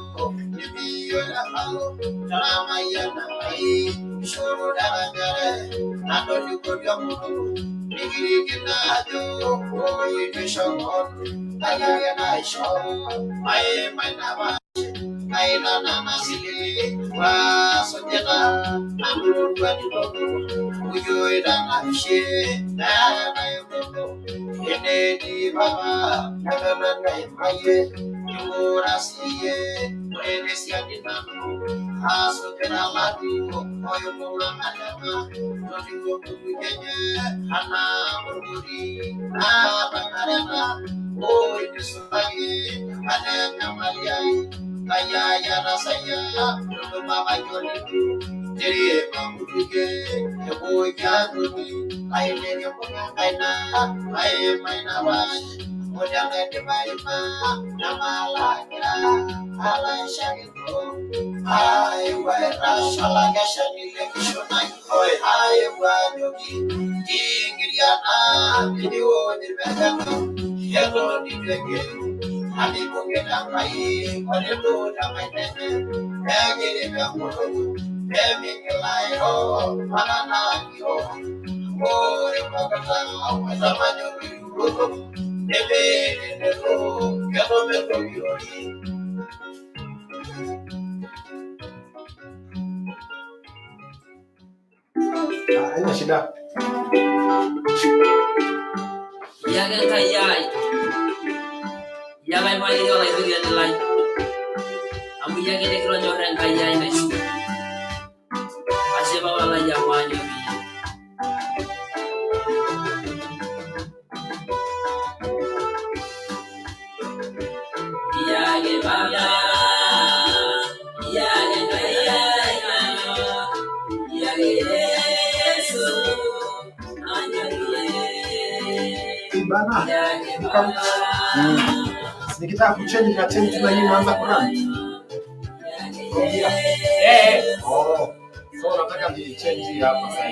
nibiyo la halo drama yana ai shoro dara dara nadoli ko byangu nigiri kinado oi deshon ayagena isho mai na ba Kaila nana sili wa sojana amuru wa dilogo ujo idana she na yogo ene di baba nagana naimaye yura siye ene siadi nanu aso kena ladu oyo mula madama nodi go kujenye ana burguri na bangarana o itusubaye ana kamayai Kaya ya rasanya belum mama joliku jadi mampuke ebo jaduni aile ni bunga kaina ai maina bas modang de baima nama lakira ala shaito ai wa rasala gashani lekishonai oi ai wa jogi ingiriana video dirbegano yelo dibege Hadi bungena mai, oleto damai tete, egere myakodo, emingelairo, manana giro, ore bagata, zamanyo yuroto, nebe nero, kedo beto girori. Haina shida. Yaga kayai. Yaga mai yo lai bagi lai. Amu yaga de kro nyoren kayai na shu. Ashe ba wala ya manyo bi. Yaga baba. Yaga kayai na. Yaga Yesu. Bana. Nikitaka kuchange na change tuna hii naanza kurani. Oh. So nataka ni change hapa sasa.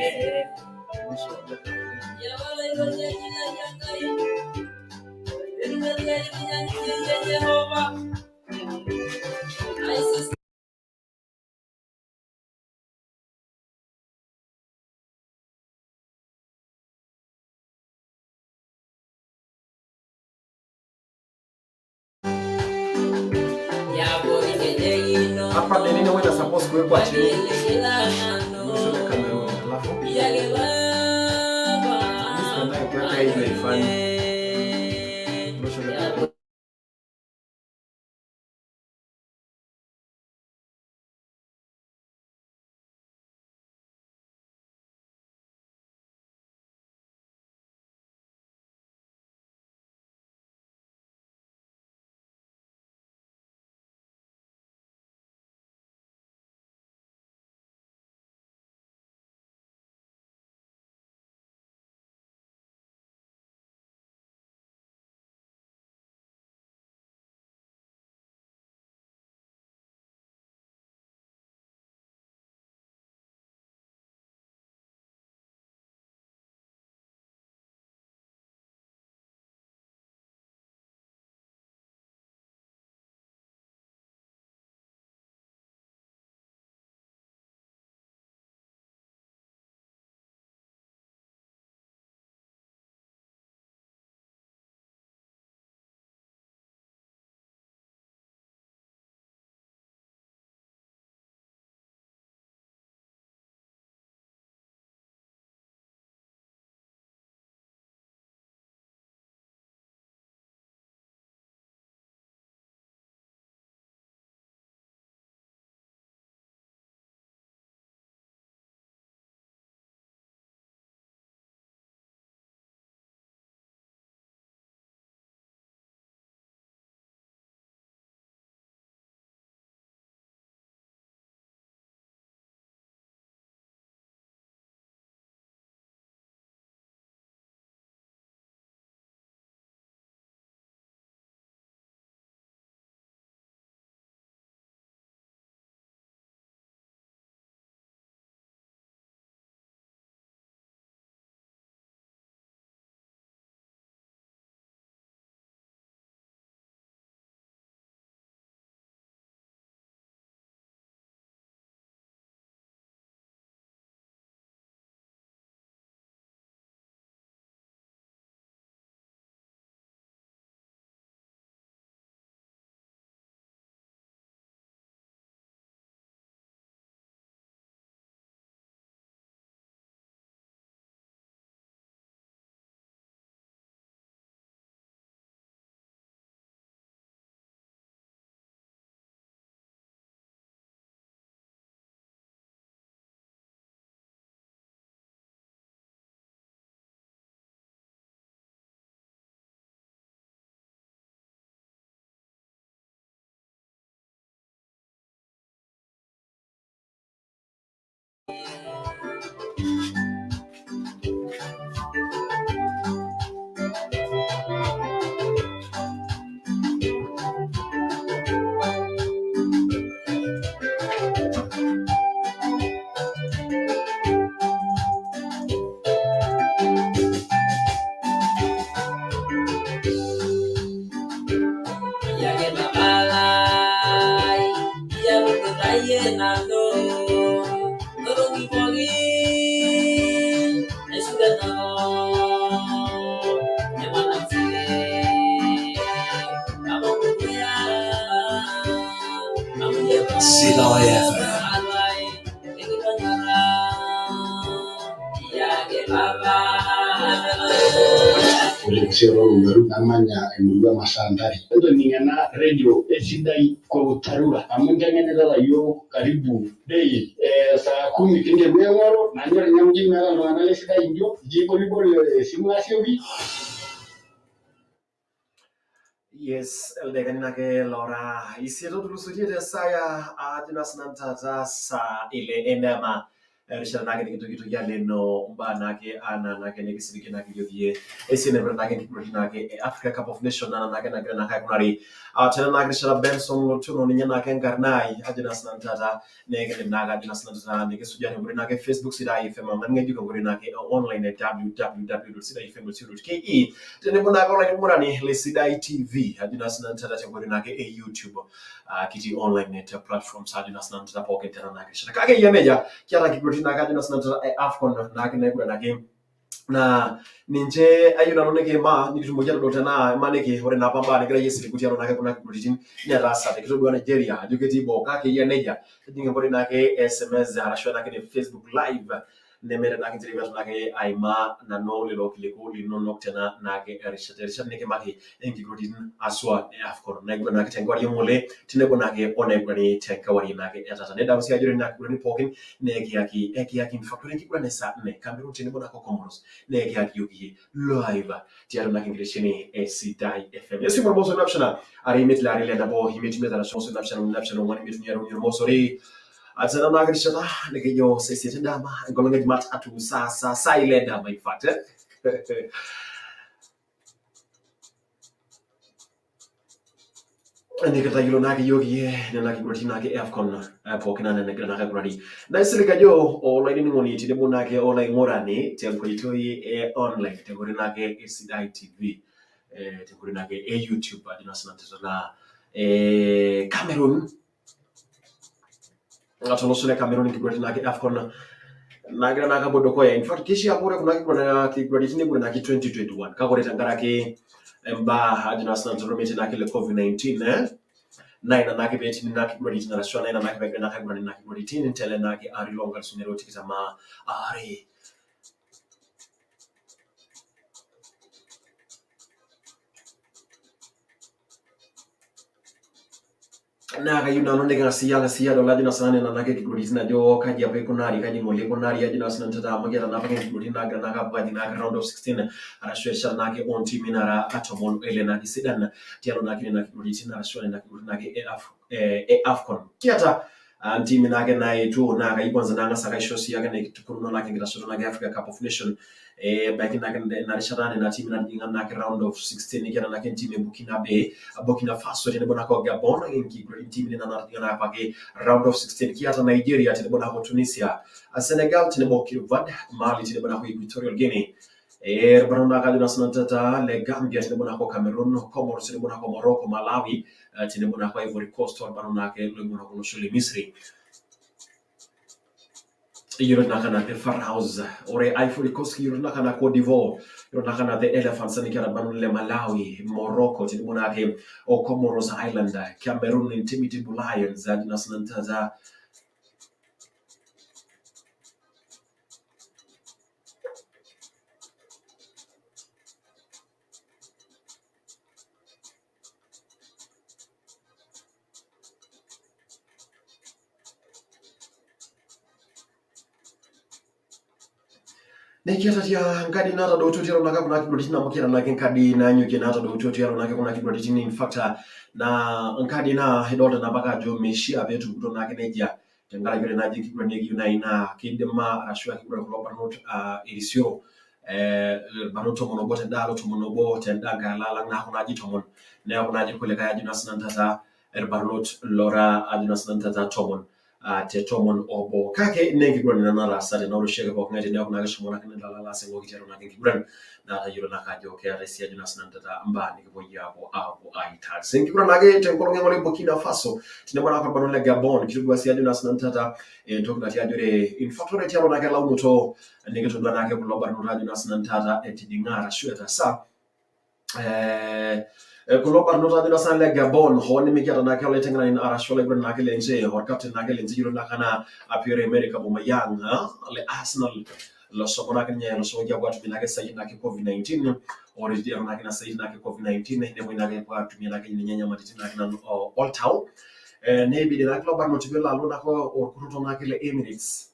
Hapa ni nini wewe suppose kuwekwa chini? Mwisho na kamera alafu. Ndio kuweka hii naifanya. Sidai FM. Ulikusema umeru namanya emulwa masandari ndo ningana radio esidai kwa utarura amungengeneza yo karibu dei saa 10 kinde mwero na nyora nyamji mara ndo anale sidai ndio jiko libole simulation bi. Yes, eldeganina ke Laura isiero tulusujire saya ajinasnantata sa ile enema rishana nake kitu yale no mbana ke ana nake ne kisiriki nake yogie esine nake kitu nake Africa Cup of Nations nake nake kunari tena nake shala Benson lotuno ninya nake ngarnai ajinasnantata neke naga ajinasnantata neke sujane nguri nake Facebook Sidai FM nge juko nguri nake online at www.sidaifm.co.ke tena bona ko online murani le Sidai TV ajinasnantata nguri nake YouTube kiti online net platforms ajinasnantata pocket tena nake shaka kage yemeja kiara kigoti nake ajinasnantata Afcon nake ngura nake na ninje ayuna noneke ma nikitu moja ndo tena maneke hore na pambana kila yesi likuti yaro nake kuna kiburitin nya rasa de kitu Nigeria aduketi bo kake ya neja tinge hore nake SMS arashwa nake ni Facebook live nemere nake tiriba nake aima na no lelo kiliko lino noktena nake risha neke maki engi grodin aswa Afcon nake tengwa yomole tineko nake onegwa ni tenka wari nake etata ne damsi ajuri nake ni pokin neke yaki factory ki kwa nesa ne Cameroon tineko nako Comoros neke yaki yuki live tiaro nake ngirishini Sidai FM yesi mo boso napshana ari metlari le dabo himetimeza na shoso napshana wani metunyaro ni mosori azana nagrishana neke yo sesi dama ngolonga jmat atu sa ile dama in fact neke tayilo nake yogi nake groti nake Afcon pokina nake groti na silika jo online ni ngoni tide bonake online ngorani tempo itoi online tengori nake Sidai TV tengori nake YouTube adinasnantana Cameroon atolosone Cameroon kigroti nake Afcon nagira naka bodoko ya in fact kishi akore kuna kigroti ni kuna 2021 kakore tangara ke mba adinasnantana mete nake le COVID-19 naina nake beti nake groti na rashwa naina nake beti nake groti tele nake ari longa sunero tikisama ari na kayuna no ndega siya do lajina sana na nake kiguriti na jo kaji ape kunari kaji ngole kunari ajina sana tata magera na pake kiguriti na ga badi na round of 16 arashwesha nake on team inara atomon elena kisidana tialo nake na kiguriti na rashwa na kiguriti nake Afcon kiata team nake na itu na ga ibanza na saka shosi yaga na kitukuru nake ngira nake Africa Cup of Nation back in na rishana na team na dinga nake round of 16 ikana nake team Burkina Faso tene bona ko Gabon inki green team na dinga pake round of 16 kiata Nigeria tene bona ko Tunisia Senegal tene bo Kivad Mali tene bona ko Equatorial Guinea barona ka dinasnantata le Gambia tene bona ko Cameroon Comoros tene bona ko Morocco Malawi tene bona ko Ivory Coast barona ke le bona ko Shule Misri Yuro nakana the Pharaohs ore Ivory Coast yuro nakana Cote d'Ivoire yuro nakana the Elephants ni kana banule Malawi Morocco tinibona ke o Comoros Island Cameroon Indomitable Lions adinasnantaza Nekiata tia ngadi nata do tutiro naka kuna kibroditi na mukira nake ngadi na nyuki nata do tutiro nake kuna kibroditi ni in fact na ngadi na hidota na baka jo meshia vetu kuto nake neja tengala yule naji kibroditi ina kidema ashwa kibroditi kwa barnot irisio baroto monobote ndalo to monobote ndaga lala na kuna jitomon na kuna jikole kaya jinasnantata barnot lora ajinasnantata tomon te tomon obo kake nengi gron na nara sare na rushega bok ngati na kuna gashmo na kana la sengo kitero na nengi gron na ta yiro na kajo ke aresi ajina snantata mbani ko yabo abo aital sengi gron age te ko ngol Burkina Faso tine mona ko banon le Gabon kitu gwasi ajina snantata to kuna ti ajore in factory ti na kala umuto nengi to na ke ko lobar no ajina snantata e ti dingara shueta sa kulo barnota dina san le Gabon honi mi kata na kale tengana in arashole gwen na kale nje or captain na kale nje yiro na kana apire America bo mayang le Arsenal lo sokona kenya lo soja kwa tumina ke sayi na ke COVID-19 or is there na kina sayi na ke COVID-19 ne mo na ke kwa tumina ke nyanya matiti na kina Old Town ne bi dina klo barnota be la lo na ko or kuruto na kale Emirates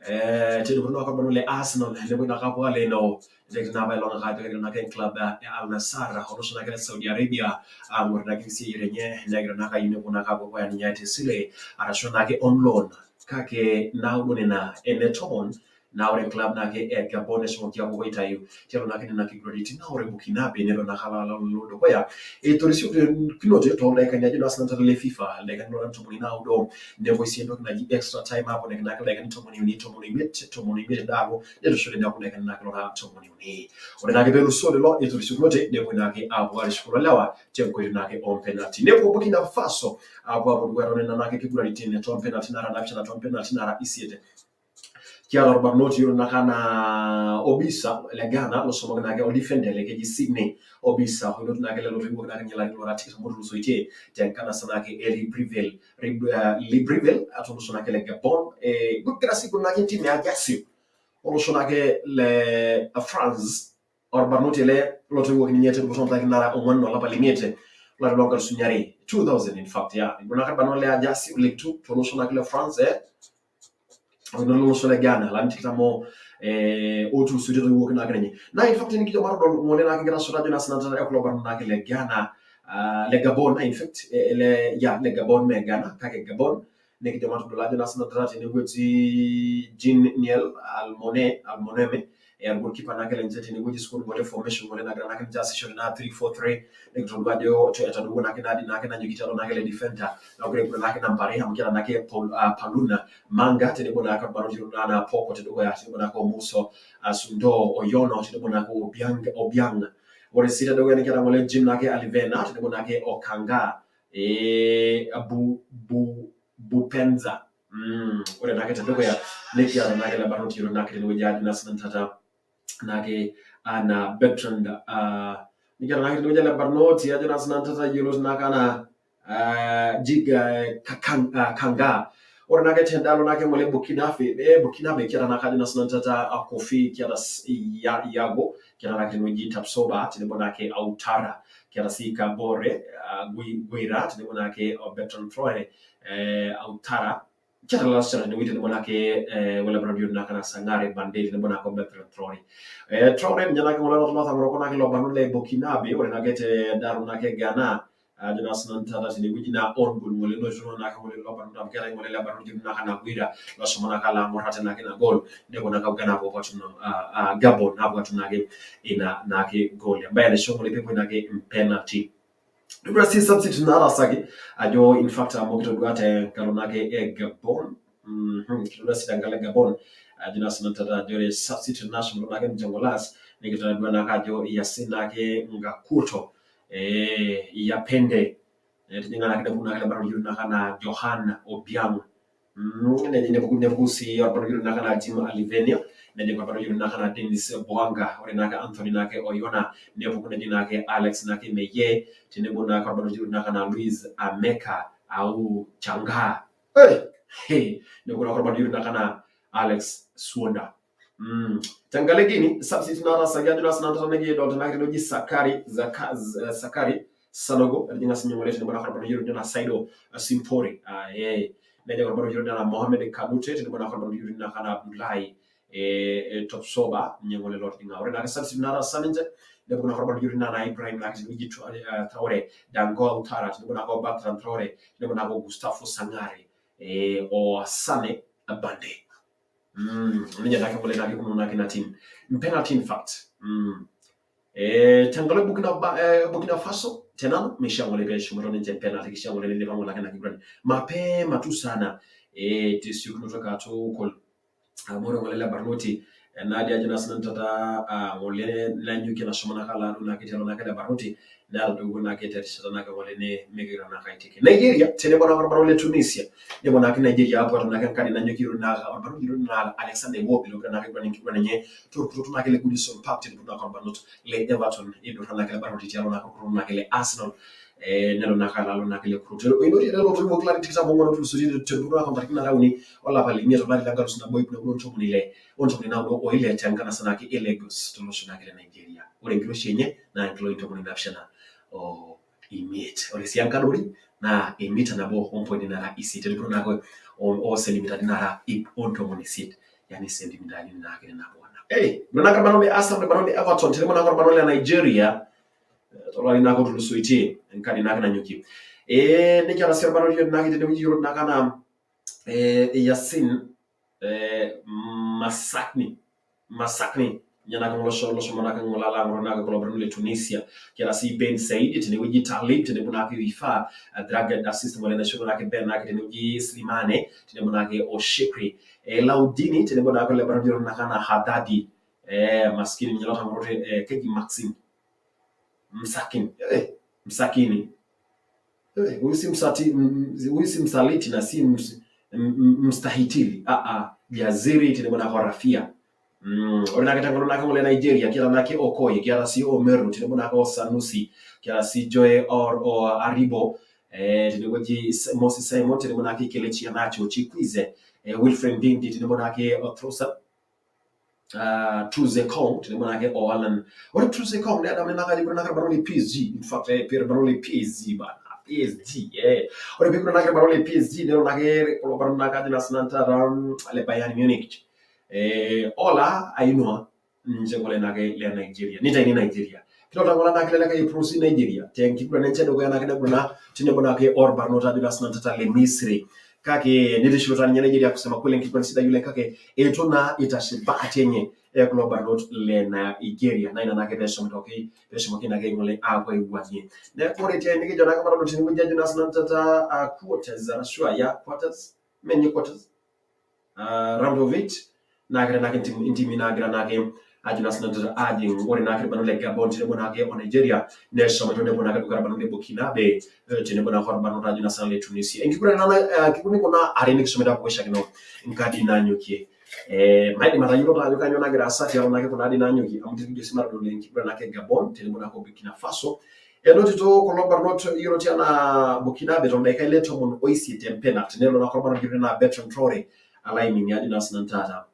tedi ko ko banule Arsenal le bo na ka po ale no de na ba lo na ka na ke club Al Nassr ho so na ke Saudi Arabia ngor na ke si renye ne na ka yine ko na ka po ya nyate sile arasho na ke on loan ka ke na udone na Eneton na ore club na ke Gabon so kia ko ita yu tero na ke na ke credit na ore Burkina be ne lo na kala lo do ko ya to risio kino je to na ka nya jina sana le FIFA le kan lo to na udo ne ko si ndo na extra time hapo ne na ka le kan to moni mit dabo ne to shule na ko le kan na ka lo to moni ni ore na ke be so de lo to risio kino je ne ko na ke abo ari shukuru lawa je ko na ke on penalty ne ko Burkina Faso abo abo na ke kigura litini to penalty na na to penalty na isiete Chiaro Barnoti yuro nakana Obisa le Ghana lo somo na ke o defender le ke Sydney Obisa ho na ke le lo ringo na ke nyala lo rati mo lo soite ten kana sana ke Libreville ato so na ke le Gabon good grasi ko na ke team ya Gassi o so na ke le France or Barnoti le lo to wo ni nyete ko son ta ke nara o wonno la palimete la lo ngal sunyari 2000 in fact ya bona ka Barnoti le Gassi le 2 to so na ke le France non so le Ghana l'antichamo autre sujet de work na gagné na in fact ni kido maro mo le na ke raso radio national e ko bar na ke le Ghana le Gabon in fact le Gabon me Ghana ka ke Gabon ne kido maro radio national radio ne goti Jean Niel Almoneme e al goalkeeper na ke le njeti ne goti school mole formation mole na gana ke jasi shona na 3-4-3 ne kido radio to eta do na ke na nyukita na ke le defender na ko na ke na mbare ham kila na ke Paluna Manga tede bona ka baro jiro na poko tede ko ya tede bona ko Muso Asundo Oyono tede bona ko Obiang ore sita dogo ne kera mole Jim na ke Alivena tede bona ke Okanga Bupenza ore na ke tede ko ya ne kera na ke la baro jiro na ke le jadi na sanata na ke ana Bertrand ni kera na ke le jala barnoti ya na sanata yilo na kana jiga Kanga ora na gete ndalo nake mole Burkina be kira na kadi na sanata Kofi kira Yago kira na kino jita Psoba tine bonake Autara kira si Kabore Guira tine bonake Bertrand Troy Autara kira la sera ne wite bonake wala brand na kana Sangare Bande tine bonake Bertrand Troy Troy nyana ke wala no tamro kona ke lo banule Burkina be ora na gete ndalo nake Ghana jina sanata tine wujina on gol mole no jono na ka mole lo ban dam kera mole la ban na kana guira lo so mona kala mo hata na kina gol de bona ka Ghana bo patuno Gabon na bo tuna ge ina na ke gol ya bayane so mole pepo na ke penalty Brazil substitute na rasagi ajo in fact mo kito duate kalo na ke Gabon kilo sidangala Gabon jina sanata jore substitute national na ke Jongolas ni kito duana ka jo yasina ke ngakuto yapende tingana kida buna kala baro yuna kana Johan Obiang ne ne busi ya baro yuna kana Jim Alivenia ne baro yuna kana Dennis Boanga ore naka Anthony nake Oyona ne bukuna dinake Alex nake Meye tine buna ka baro yuna kana Luis Ameka au Changa ne kuna baro yuna kana Alex Suonda tangale gini substitute na rasa gadi na sanata nege do na ke doji Sakari Sanogo jinga sinyongole tene bona korba yiro na Saido Simpori ne de korba yiro na Mohamed Kanute tene bona korba yiro na kana Abdullahi Top Soba nyongole lot dinga ore na substitute na rasa nje de bona korba yiro na Ibrahim na ke Traore Dango Utara tene bona ko Bertrand Traore tene bona ko Gustavo Sangare o Sane Abande Ninya nake mole nake kuno nake na team penalty in fact tangalo Burkina Faso tenano mishangole be shumaro nje penalty kishangole le bangola kana kibrani mapema tu sana tisio kutoka to kol amoro ngole la Barnoti Nadia ajo sinanu tata ngole nanyuki na shomana kala na kitelo na kada baruti na dogo na kete tishata na ngole ne megira na kaitike Nigeria tene bona barole Tunisia ne bona ki Nigeria hapo na kan kadi nanyuki na baruti na Alexander Wobi lo kana kwa ninki kwa nye to na kile Goodison Park tene bona kwa banot le Everton ido na kale baruti telo na kwa na kile Arsenal nelo na kala lo na kile krutelo ino ile lo tumo clarity kisa bongo no sudi tendo na kontakti na rauni wala pale mia tolali la garusi na boy kuna boncho kunile onto kuna o ile changana sana ki Lagos to no shona kile Nigeria ore ngiro shenye na ngiro into kuna napshana o imit ore siankadori na imita na bo hompoint na ra isi telo na ko o selimita na ra onto moni sit yani selimita ni na kile na bona mwana kama no Arsenal bano Everton tele mwana kama no Nigeria tolali na ko tulusuiti nkadi na kana nyuki ne kala serbano yo na kite de yoro na kana Yasin Masakni nyana kan lo shomana kan ngolala ngona ka kolobra le Tunisia kila si Ben Said tene wiji Talib tene bona ke ifa drug assist mo le shomana ke Ben na ke tene wiji Slimane tene bona ke Oshikri Laudini tene bona ka le barabiro na kana Hadadi maskini nyalo kan rote keji Maxim Msakini huyu msaliti na si mstahitili Jaziri tene bona kwa Rafia orina katangolo na kama Nigeria kila nake Okoye kila si Omeru tene bona kwa Sanusi kila si Joy or Aribo tene koji Moses Simon tene bona ke Kelechi Anacho Chikwize Wilfred Ndindi tene bona ke Otrosa Truze Kong tene bona ke Oalan ore Truze Kong ne adamna kali bona ka baroli PSG in fact per baroli PSG ba PSG ore pe kuna ke baroli PSG ne ona ke ko barona ka dina sananta ale Bayern Munich ola ainwa nje ngole na ke le Nigeria nita ni Nigeria kilo tangola na ke le ka prosi Nigeria tenki kuna nche dogo yana ke kuna tine bona ke Orban nota dina sananta le Misri kake nidishilota Nigeria kusema kweli nkikonsider yule kake etona itashiba atenye global not le na Nigeria na ina nake besho mtoki besho mkina ke ngole agwa iwanye na kore tie nige jona kama ndo tini mjaji na sananta quarters za shua ya quarters many quarters round of it na kare nake intimi na gira nake ajina sananta aji ngore nake bano le Gabon tine bona ke Nigeria ne shoma ndo bona ke dukara bano le Burkina be tine bona kwa bano ajina sananta le Tunisia ingikura na kikuni kuna arene kisomeda kwesha kino ngadi na nyuki maidi matayiro ta yoka nyona grasa ya ona ke kuna adi na nyuki amutiki simara do lenki bana ke Gabon tele bona ko Burkina Faso noti to ko lombar not yiro tiana Burkina be to dai kai leto mon oisi tempena tenelo na ko bana na Bertrand Traoré alai mini adi na sananta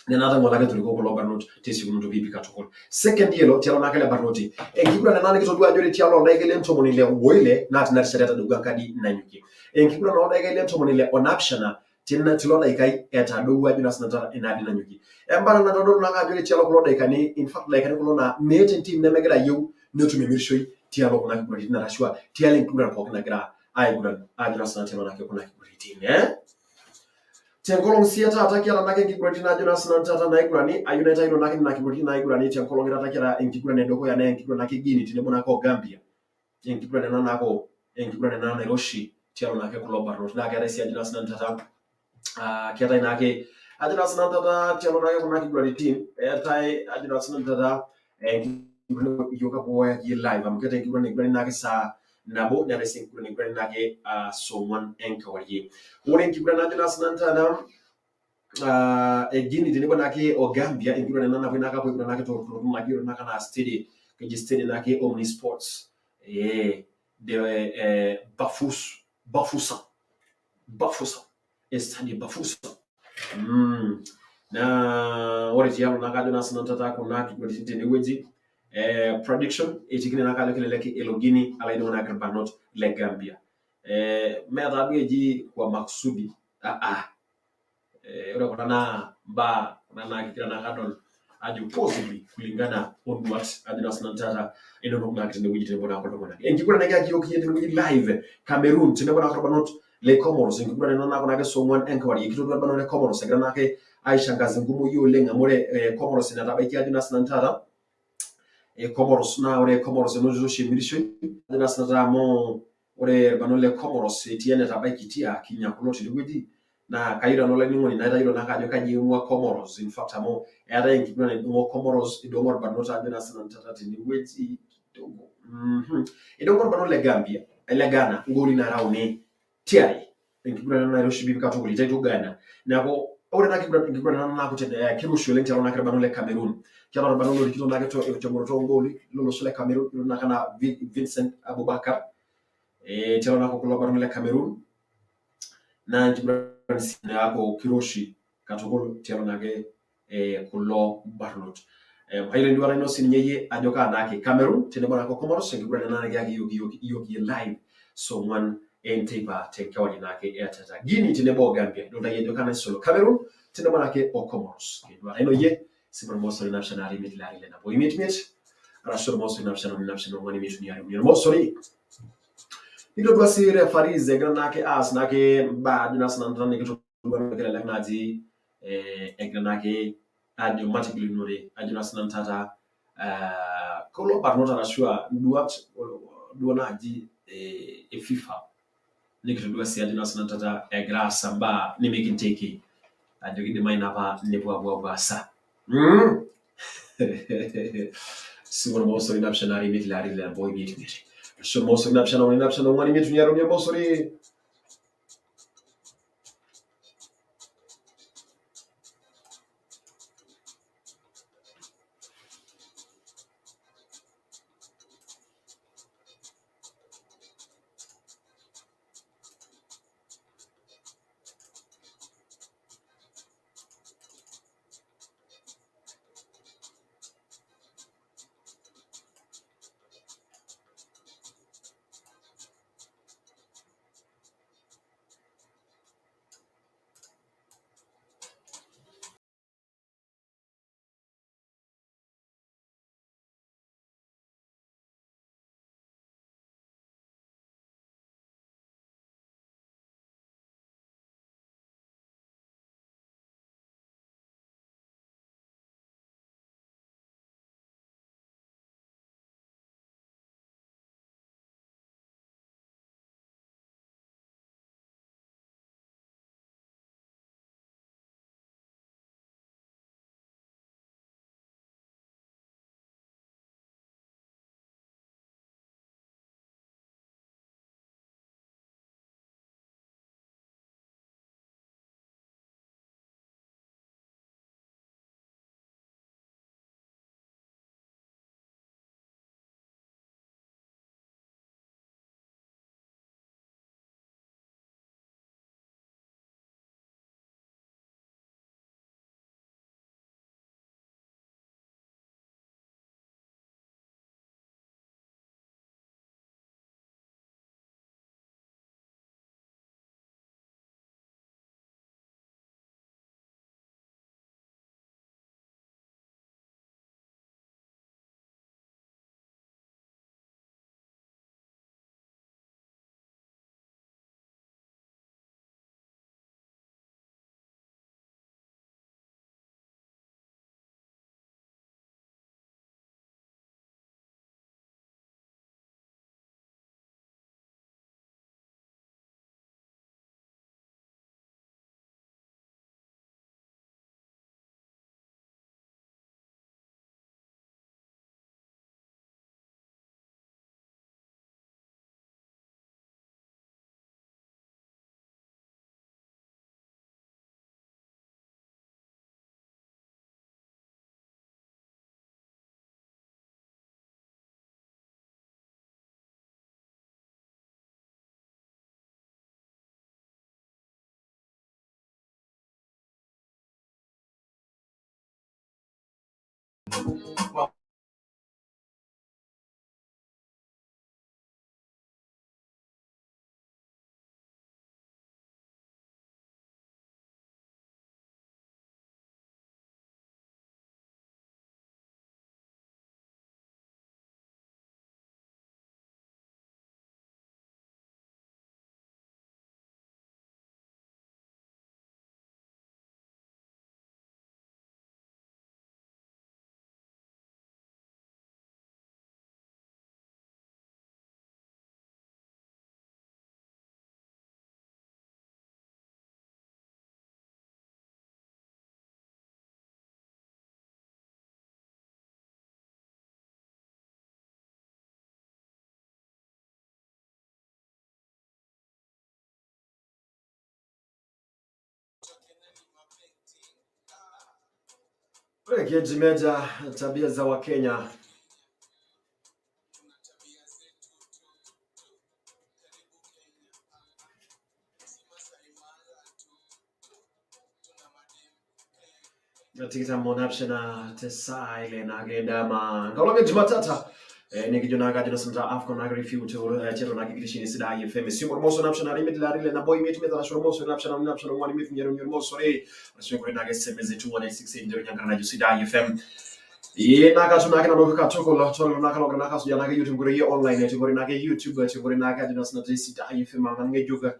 nena ta ngola ke to ko lombar not tesi kuno to bibi katokol second yelo tialo na kale barnoti ngikura na nani ke to dua jori tialo dai ke lento mon ile woile na tina shariata do kadi na nyuki ngikura na dai ke lento mon ile onapshana tinna tilona ikai eta do wa bina sanata inadi na nyuki embana na do na ga jori tialo ko dai kani in fact like ko na meeting team na megara yu no to me mirshoi tialo ko na ko na rashwa tialo ngikura ko na gra ai gudan ajira sanata na ke ko na ko team Tenkolong siata atakia nake ngikura na jona sanata na igurani ayuneta ino nake na kiburi na igurani tenkolong atakia ngikura ne doko ya na ngikura nake gini tinebona ko Gambia ngikura na nako ngikura na Nairobi tialo nake ko lobarno na ga resi ajina sanata kiata inake ajina sanata tialo nake ko nake gurani team tai ajina sanata yoka boya ye live amkete ngikura ne gurani nake sa nabo na resi ngikura ne gurani nake someone enkwariye ore ngikura na ajina sanata na gini tinebona ke o Gambia ngikura na na naka po ngikura nake to magiro naka na stadium ke stadium nake Omni Sports de Bafusa estadi Bafusa na ore tialo nakado na sanata ko na kibodi ne weji prediction etikine nakalo keleleke elogini alaino na Gabon le Gambia meda beji kwa maksudi ore kuna na ba na kikira nakado aju possibly kulingana on what adina sanata ino no ngati ne weji bona ko bona ngikura na ngaki yoki yete weji live Cameroon tine bona ko bonot le Comoros ngikura na ko na ke someone enkwari ikito bona le Comoros grana ke Aisha ngazingumu yo lenga more Comoros na tabaiki adina sanata Comoros na ore Comoros no jo shimirisho adina sanata mo ore banole Comoros tiene tabaiki tia kinyakulo tilugudi na kairo no leni ngoni na tairo na kajo kaji ngwa Comoros in fact amo era ingibuna ngwa Comoros idongor banota bina sana tata ni weti kidogo idongor banole Gambia ele Ghana ngoli na rauni tiari ingibuna na Nairobi bibi katuguli taito Ghana nako ore na ingibuna na kutende kirusho lenti alona kare banole Cameroon kero banole likito na gato chomoroto ngoli lolo sole Cameroon na kana Vincent Abubakar tero na ko banole Cameroon na ingibuna na ako kiroshi katogolo tero nage kulo barlot ile ndio reno sinyeye ajoka nake Cameroon tene bana ko Comoros ngibura na nage yogi live so one entipa tekawani nake etata Guinea tene bo Gambia ndo ndaye joka na solo Cameroon tene bana ke o Comoros ndio reno ye sibra mo solo nationali mitlari le na boy mit rasho mo solo national ngani mitu ni ari mo solo Ilo dua si refarize granake as nake ba dinas nan tan nake kele lek naji granake automatically nore dinas nan tata kolo barnota na shua dua naji FIFA nake dua si dinas nan tata grasa ba ni make take ajogi de maina ba ne bwa sa Sibor mo so inapshanari mitlari le boy mit So most of napshana wani mitu nyaro ni bosori Kimeja tabia za Wakenya. Natikita monapshana tesa ile na agenda ma ngaloge Jumatata nikijona gaji na santa afcon agri future chero na kikishini sida IFM simo moso napshana rimit la rile na boy mate meta shoro moso napshana mwani mit nyero moso re raswe ko na SMS 2116 ndio nyangana na sida IFM na tuna kana no ka choko lo cholo na kana na ka su yana ke YouTube gore online gore na ke YouTube gore na ka dina sna sida IFM ma ngejuka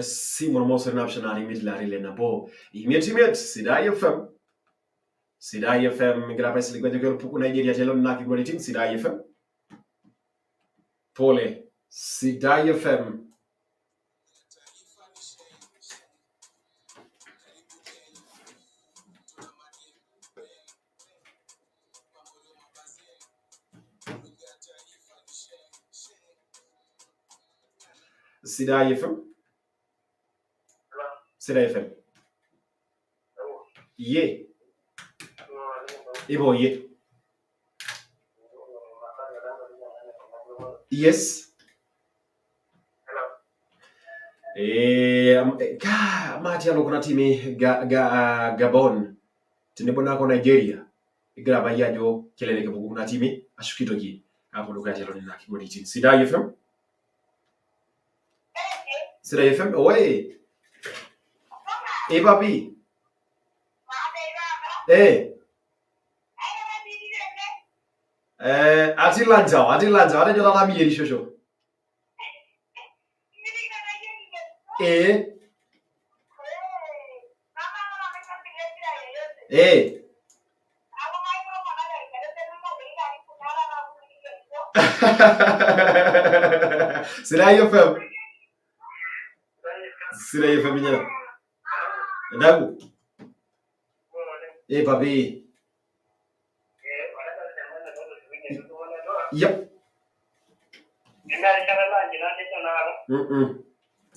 Simon Moser Napshanari Midlari Lenabo. Immediate Sida FM. Sida FM Grapes Liquid Puku Nigeria Jelon Naki Waiting Sida FM. Pole Sida FM. Sida FM. Sida FM. Ye. Ibo ye. Yes. Mati alo kuna timi Gabon. Tinibona ko Nigeria. Igraba yajo kelele ke kuna timi ashukito ki. Hapo ndo kaje loni na kibodi chini. Sida FM. Sida FM. Oi. Papi. Atilanja, ada jola na mi shosho. Sida FM. Sida FM nya. Dagu. Papi. Yep.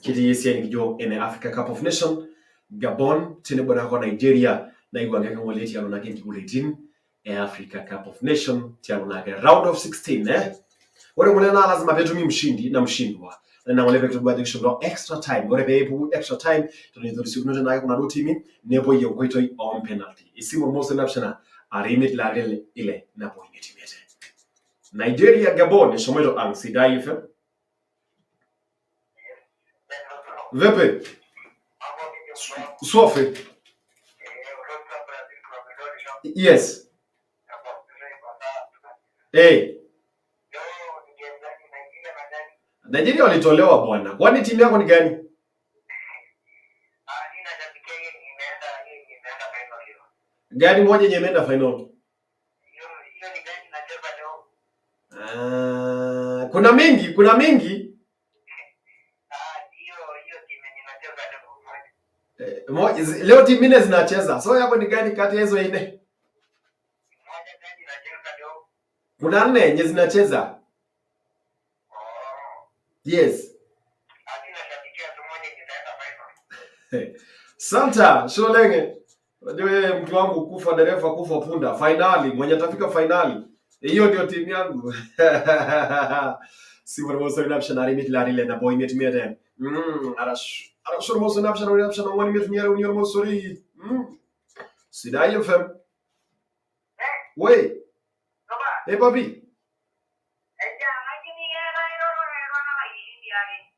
Kiti yesi ngijo in the Africa Cup of Nations Gabon tinebona ko Nigeria na igwanga ka ngoleti yalo na kinti kuletin Africa Cup of Nations tialo na round of 16 wale mulena lazima betu mi mshindi na mshindwa na wale vetu bado kishondo extra time wale bebu extra time tunidhurisi kunoja na kuna do timi nebo ye goito on penalty isimo most napshana arimit la ile na point timete Nigeria Gabon shometo ang Sida FM. Vepe. Sofe. Yes. Nigeria walitolewa bwana. Kwani timu yako ni gani? Gani moja yenye imeenda final? Kuna mingi. Leo timu nne zinacheza. So yako ni gani kati ya hizo nne? Kuna 4 yenye zinacheza. Yes. Santa, Sholenge. Ndio mtu wangu kufa dereva kufa punda. Finali, mwenye atafika finali. Hiyo ndio timu yangu. Si mmoja napshana rimit la rile na boy metimere. Arashur mozo napshana wani metimere union mosori. Sida FM. We. Papi.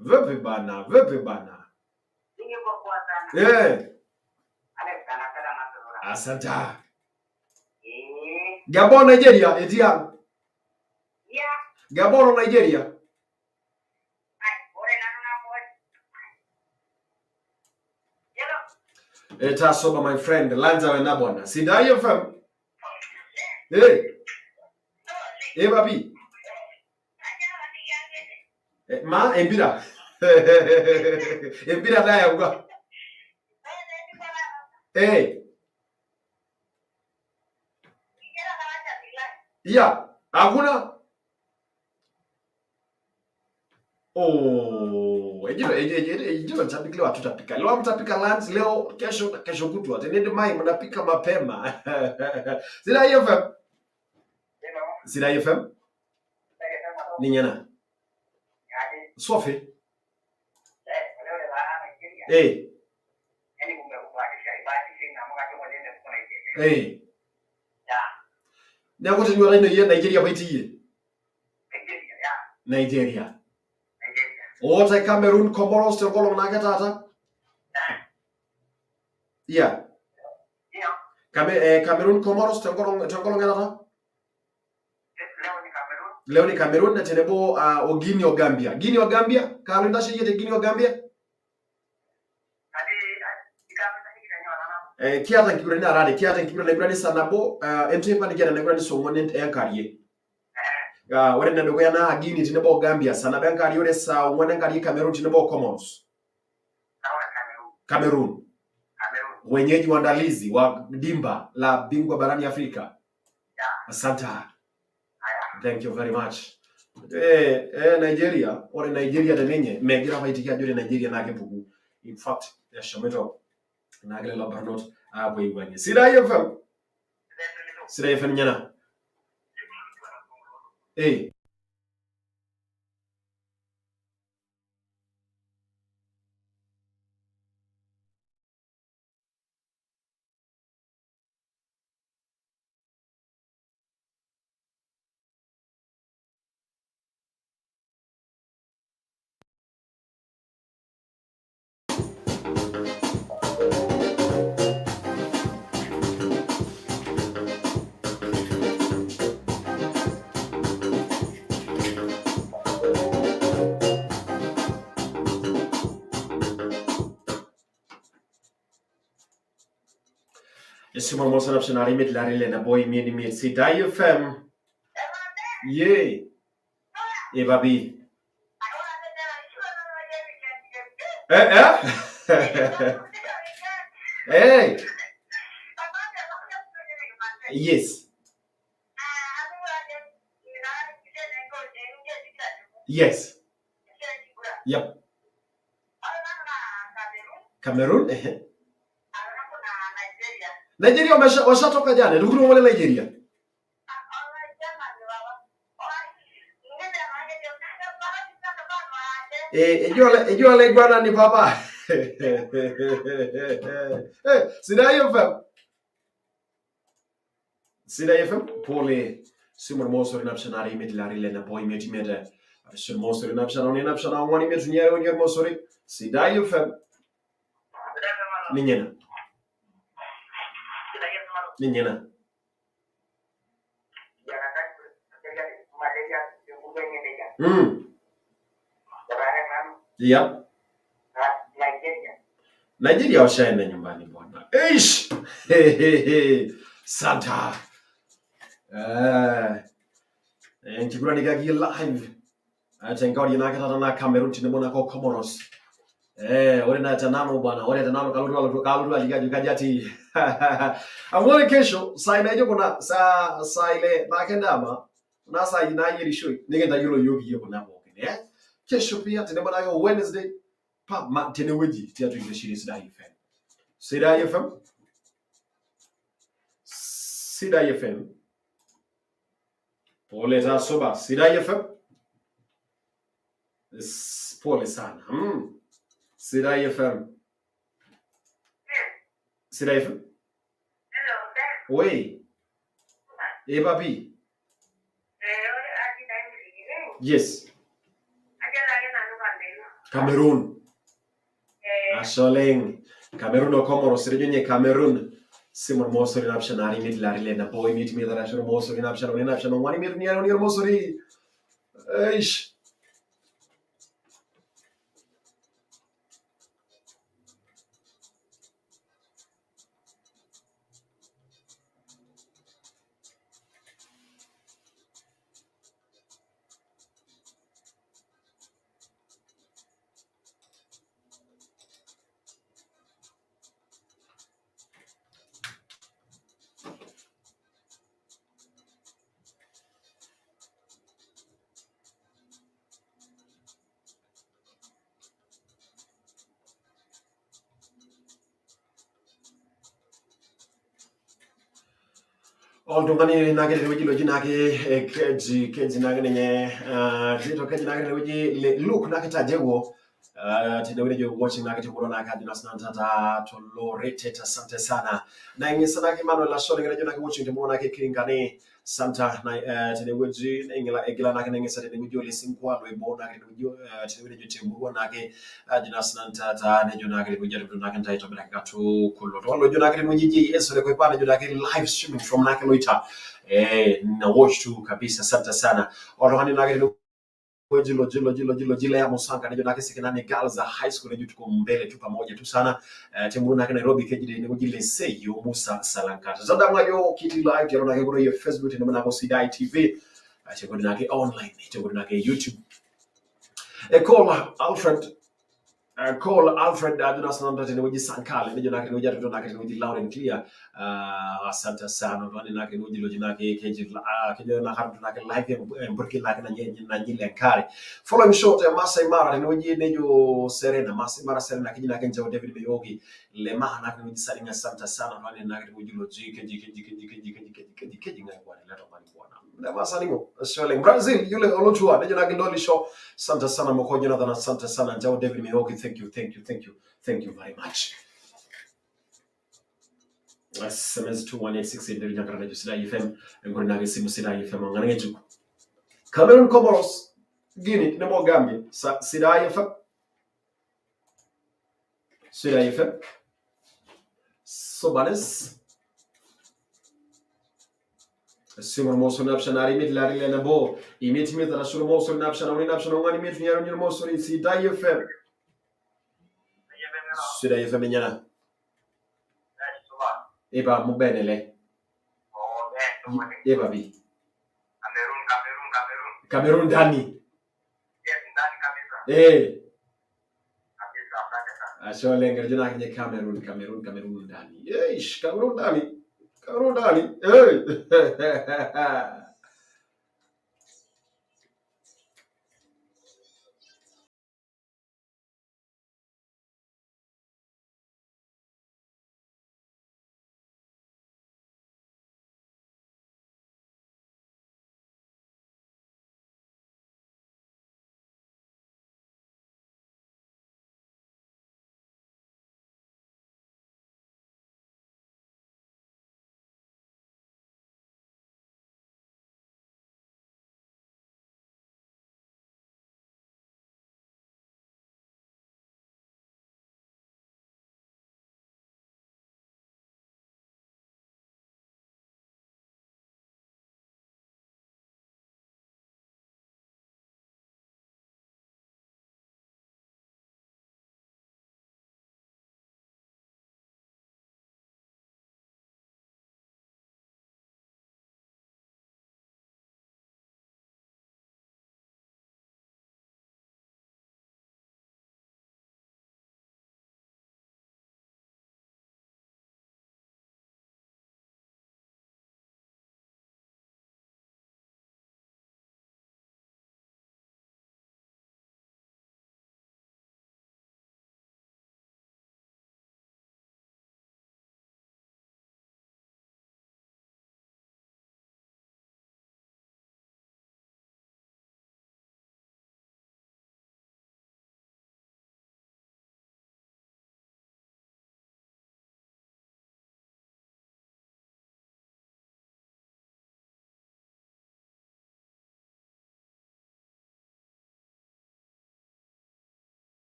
Vepe bana. Asanta. Gabon Nigeria Etian. Gabon Nigeria. Eta soba my friend Lanza we nabona. Sida FM. Papi. Ma embira. Embira daya uga. Hakuna. Ejiro mtapika leo hatutapika. Leo mtapika lunch leo, kesho kutwa. Tenende mai mnapika mapema. Sida FM. Sida FM. Ninyana. Sofi. Eh. Eh. Nako tinyo raino ye Nigeria baitiye. Nigeria. Ota Cameroon Comoros to kolong naga tata. Yeah. Cameroon Comoros to kolong tata. Leo ni Cameroon na tenebo o Guinea o Gambia. Guinea o Gambia? Kalenda shi yete Guinea o Gambia? Kiata nkibure na rade, kiata nkibure na ibrani sanabo, entwe pani kiata na ibrani songonent enkariye. Wale na dogo yana Guinea tenebo Gambia, sanabo enkariye ore sa ngone enkariye Cameroon tenebo Comoros. Cameroon. Wenyeji waandalizi wa dimba la bingwa barani Afrika. Asanta. Thank you very much. Nigeria, ore Nigeria denenye, megira faitikia jore Nigeria na kepugu. In fact, ya shometo na gele la barnot hapo ibanye. Sida FM. Sida FM nyana. Sima mosa na pshanari mit larile na boy mieni mit Sida FM. Ye. Babi. Hey. Yes. Yes. Yep. Cameroon. Nigeria washatoka jana. Ndugu wale Nigeria. Ejua le gwana ni baba. Sida FM. Sida FM pole simon moso na pshanari midlari le na boy metimede. Arshin moso na pshana wani metunyero ni moso ri. Sida FM. Ninyena. Yep. Nigeria washaenda nyumbani bwana. Eish. Santa. Nchikura nikaki live. Atengao dinaka na Cameroon tinemona kwa Comoros. Ore na tanano bwana, ore tanano kaluru aligaji kajati. Amwone kesho saa inaje kuna saa ile bakendama na saa inaje lishui. Nigenda yulo yogi yoko na boke, Kesho pia tinebona yo Wednesday pa teneweji tia tu English Sida FM. Sida FM. Sida FM. Pole za soba Sida FM. Pole sana. Sida FM. Sida FM. Oui. Papi. Yes. Cameroon. Asoleng. Cameroon o Comoros. Regione Cameroon. Simon Mosori napshanari mit larile na boy mit mi dara shoro Mosori napshanari wani mit niero niero Mosori. Eish. Oltung'ani naake tenewueji loji naake keji naake ninye Tito keji naake tenewueji Luke naake tajewuo tenewueji jo watching naake tengoro naake adina sanantata tolorete asante sana na ingisa naake Manuel Ashore ngejo naake watching tengoro naake kingane Santa na tenewueji ingila egila naake ngisa tenewueji ole sinkwa loibo naake tenewueji jo tengoro naake adina sanantata nejo naake tenewueji naake ntaito naake katu kullo to jo naake tenewueji yeso le koipana jo naake live streaming from naake loita na watch tu kabisa asante sana oltung'ani naake jilo ya Musanga nejo nake Sekenani Girls High School nejo tuko mbele tu pamoja tu sana timu nake Nairobi kejide ne jile Seyo Musa Salankata zada mwayo kiti live jero nake bro ya Facebook ne mna ko Sidai TV cheko nake online cheko nake YouTube call Alfred aduna sana tena weji Sankale nejo nake nejo atoto nake nejo loud and clear asante sana ndani nake nejo loji nake kejo na hartu nake live mburki nake na nyile kare follow me short ya Masai Mara nejo Serena Masai Mara Serena kejo nake njao David Beyogi lema nake nejo salinga asante sana ndani nake nejo loji keji ngai kwa leto mani bwana na masalingo Australia Brazil yule olotua nejo nake ndoli show asante sana mko Jonathan asante sana njao David Beyogi thank you very much SMS 21860 ndio nyakara na Sidai FM ngori na simu Sidai FM ngane juko Cameroon Comoros Guinea na Gambia Sidai FM Sobanes Simon Moso napshanari midlari lena bo imiti mitara suru Moso napshana ngani mitu nyaro nyaro Moso Sidai FM Sidai FM nyana Eba mubenele. Eba bi. Cameroon ndani. Yes, ndani kabisa. Kabisa. Ashole ngerjuna kwenye Cameroon ndani. Cameroon ndani.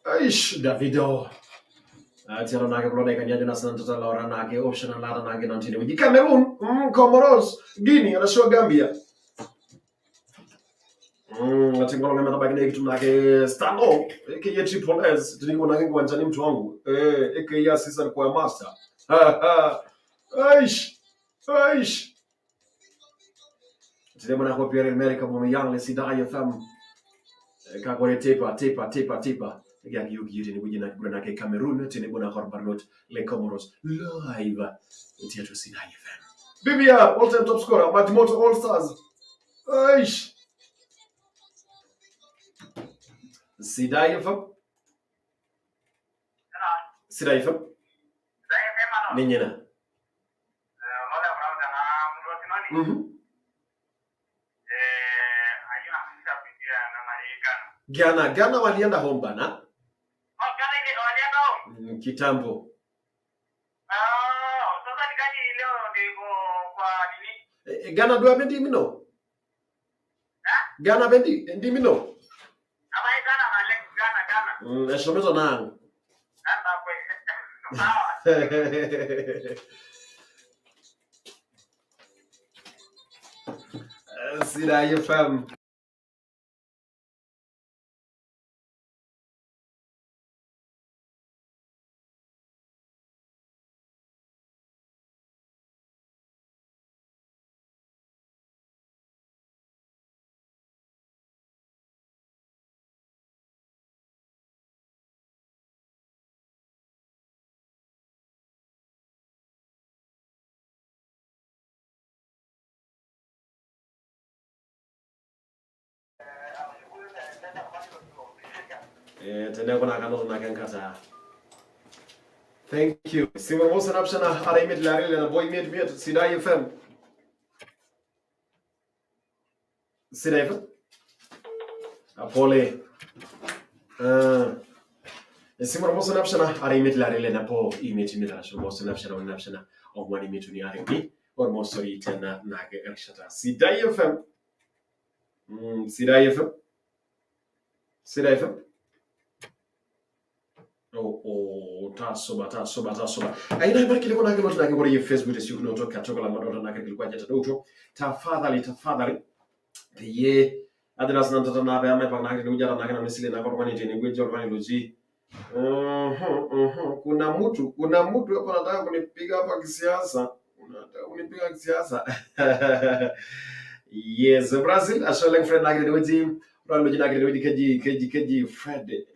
Aish Davido. Tiara nake blode kanyaje na Santa Laura nake option lada nake nantine. Uji Cameroon, Comoros, Guinea na sio Gambia. Atingolo ngema tabaki na kitu nake Stano, aka Triple S, tuliko nake kwanjani mtu wangu. Aka Cesar kwa master. Aish. Tidemo na kwa Pierre America bomo yang le Sidai FM. Kakore tepa. Ya yugi ni kujina kuna ke Cameroon tene bona Barnot le Comoros live tia Sidai FM. Bibia all-time top scorer Matimoto All Stars. Aish. Sidai FM. Ninyena. Ghana walienda home bana. Ghana ile walienda home. Kitambo. Sasa ni gani leo ndiko kwa nini? Ghana do abendi mino. Ghana bendi ndi mino. Abai Ghana na Ghana. Eshomezo nangu. Sasa kwa Sidai FM. Tena kuna kano na kankata. Thank you. Simon Wilson option ara imit la na boy mid Sidai FM. Sidai FM. Apole. Simon Wilson option ara imit la na po imit mid Simon Wilson option on one imit ni ara ni or mo sorry tena na ke ershata. Sidai FM. Sidai FM. Tasoba. Aina ibaki liko na kile tunake kwa Facebook sio kunotoka toka la madota na kilikuwa jeta doto. Tafadhali. Ye adras na tata na ba ame na kile ujara na misili na kwa nini ni gwejo kwa loji. Kuna mtu hapo anataka kunipiga hapa kisiasa. Unataka kunipiga kisiasa. Yes, Brazil asholing friend na kile weji. Rwanda jina kile weji keji Fred.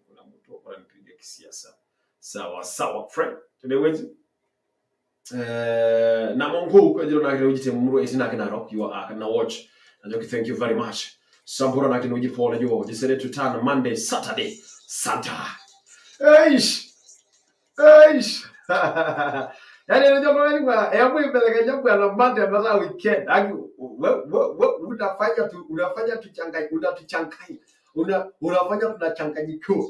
Kuna mtu hapo ananipiga kisiasa. Sawa friend. Tudewezi. Na Mungu kwa jina kile weji temuru etina kana rock you are na watch. And thank you very much. Sambura na kile weji Paul jo. Decided to turn Monday, Saturday, Santa. Eish. Yaani unajua kwa nini kwa hebu ipeleke jambo ya Monday mpaka weekend. Unafanya tuchanganye. Unafanya tunachanganyikiwa.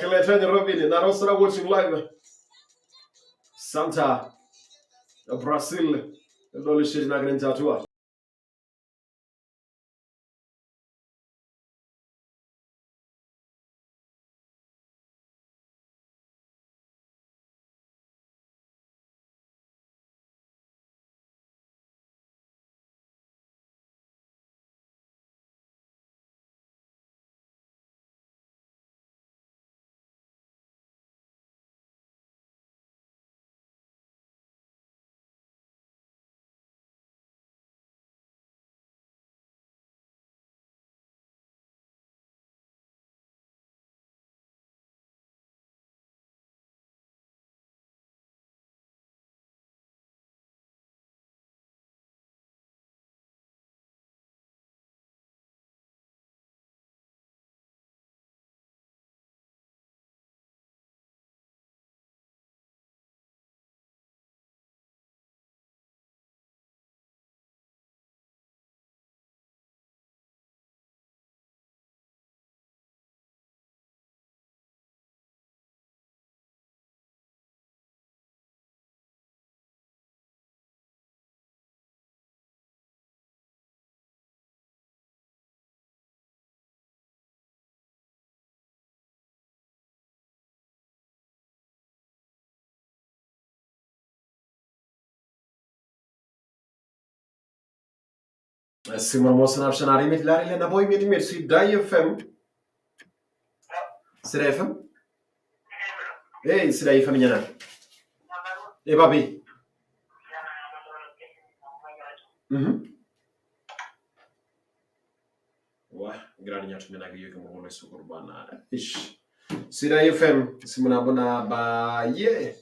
Kileteni Robin na Rosara watching live. Santa Brazil ndio lishiri na green tattoo. Simon Mosna Shanari mit Larry na boy mit Sidai FM. Sidai FM? Hey, Sidai FM yana. Eh babi. Wah, grani nyatu mena giyo kama ngone sukur bana. Ish. Sidai FM simuna bona ba ye.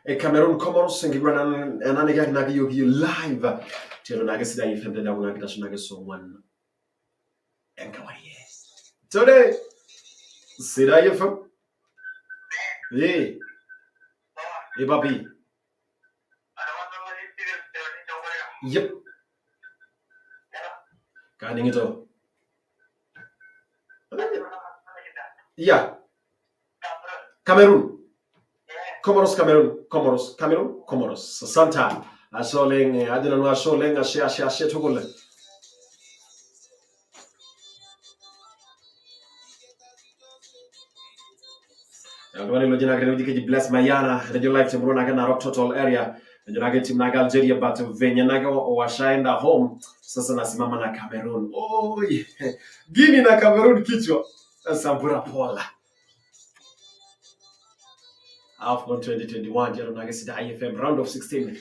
E Cameroon Comoros ngi gwana anane gak na giyo live. Tero naga Sidai FM da kuna kita sunaga so one. Enkawaye. Today Sidai FM. Ye. Eh babi. Yep. Kaning itu. Iya. Cameroon. Comoros. Santa. Asoleng, adina no asoleng ashe tugole. Alwani lo jina gani dike bless Mayana, radio live temuro naga na Rock Total area. Jina gani team naga Algeria but venye naga washaenda home. Sasa nasimama na Cameroon. Oh yeah. Guinea na Cameroon kichwa. Sambura pola. AFCON 2021 jero naga Sidai FM round of 16.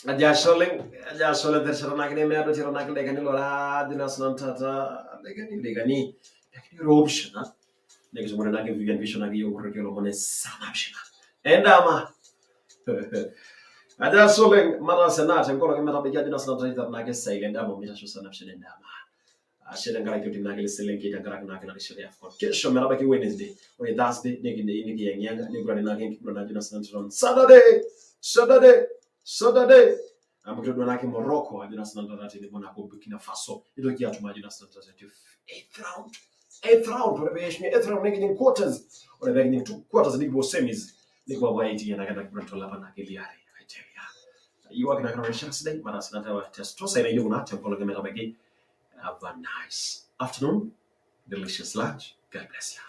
Aja solen terserah nak ni meado terserah nak legani lora dinas nantata legani robsh na legi semua nak vegan vision nak yo rekelo mone sana bshina endama aja solen mara senat engkau lagi mera beja dinas nantata nak say endama mira shu sana bshina endama ashela ngara kyo nak selen kita ngara nak shele afcon kesho mera baki Wednesday on Thursday nigi yenga ni gura nak ngibro dinas nantata Saturday ambapo manake Morocco hadi national data ni bona ko Burkina Faso ilo kia tumaji national data 8th round preparation 8th round nigga quarters or nigga 2 quarters nigga semis nigga waiti yana kana kuranto lapa na kiliari I tell ya you are gonna chance today but as nata test to say na yuna tempo lo gameta bagi have a nice afternoon delicious lunch God bless you.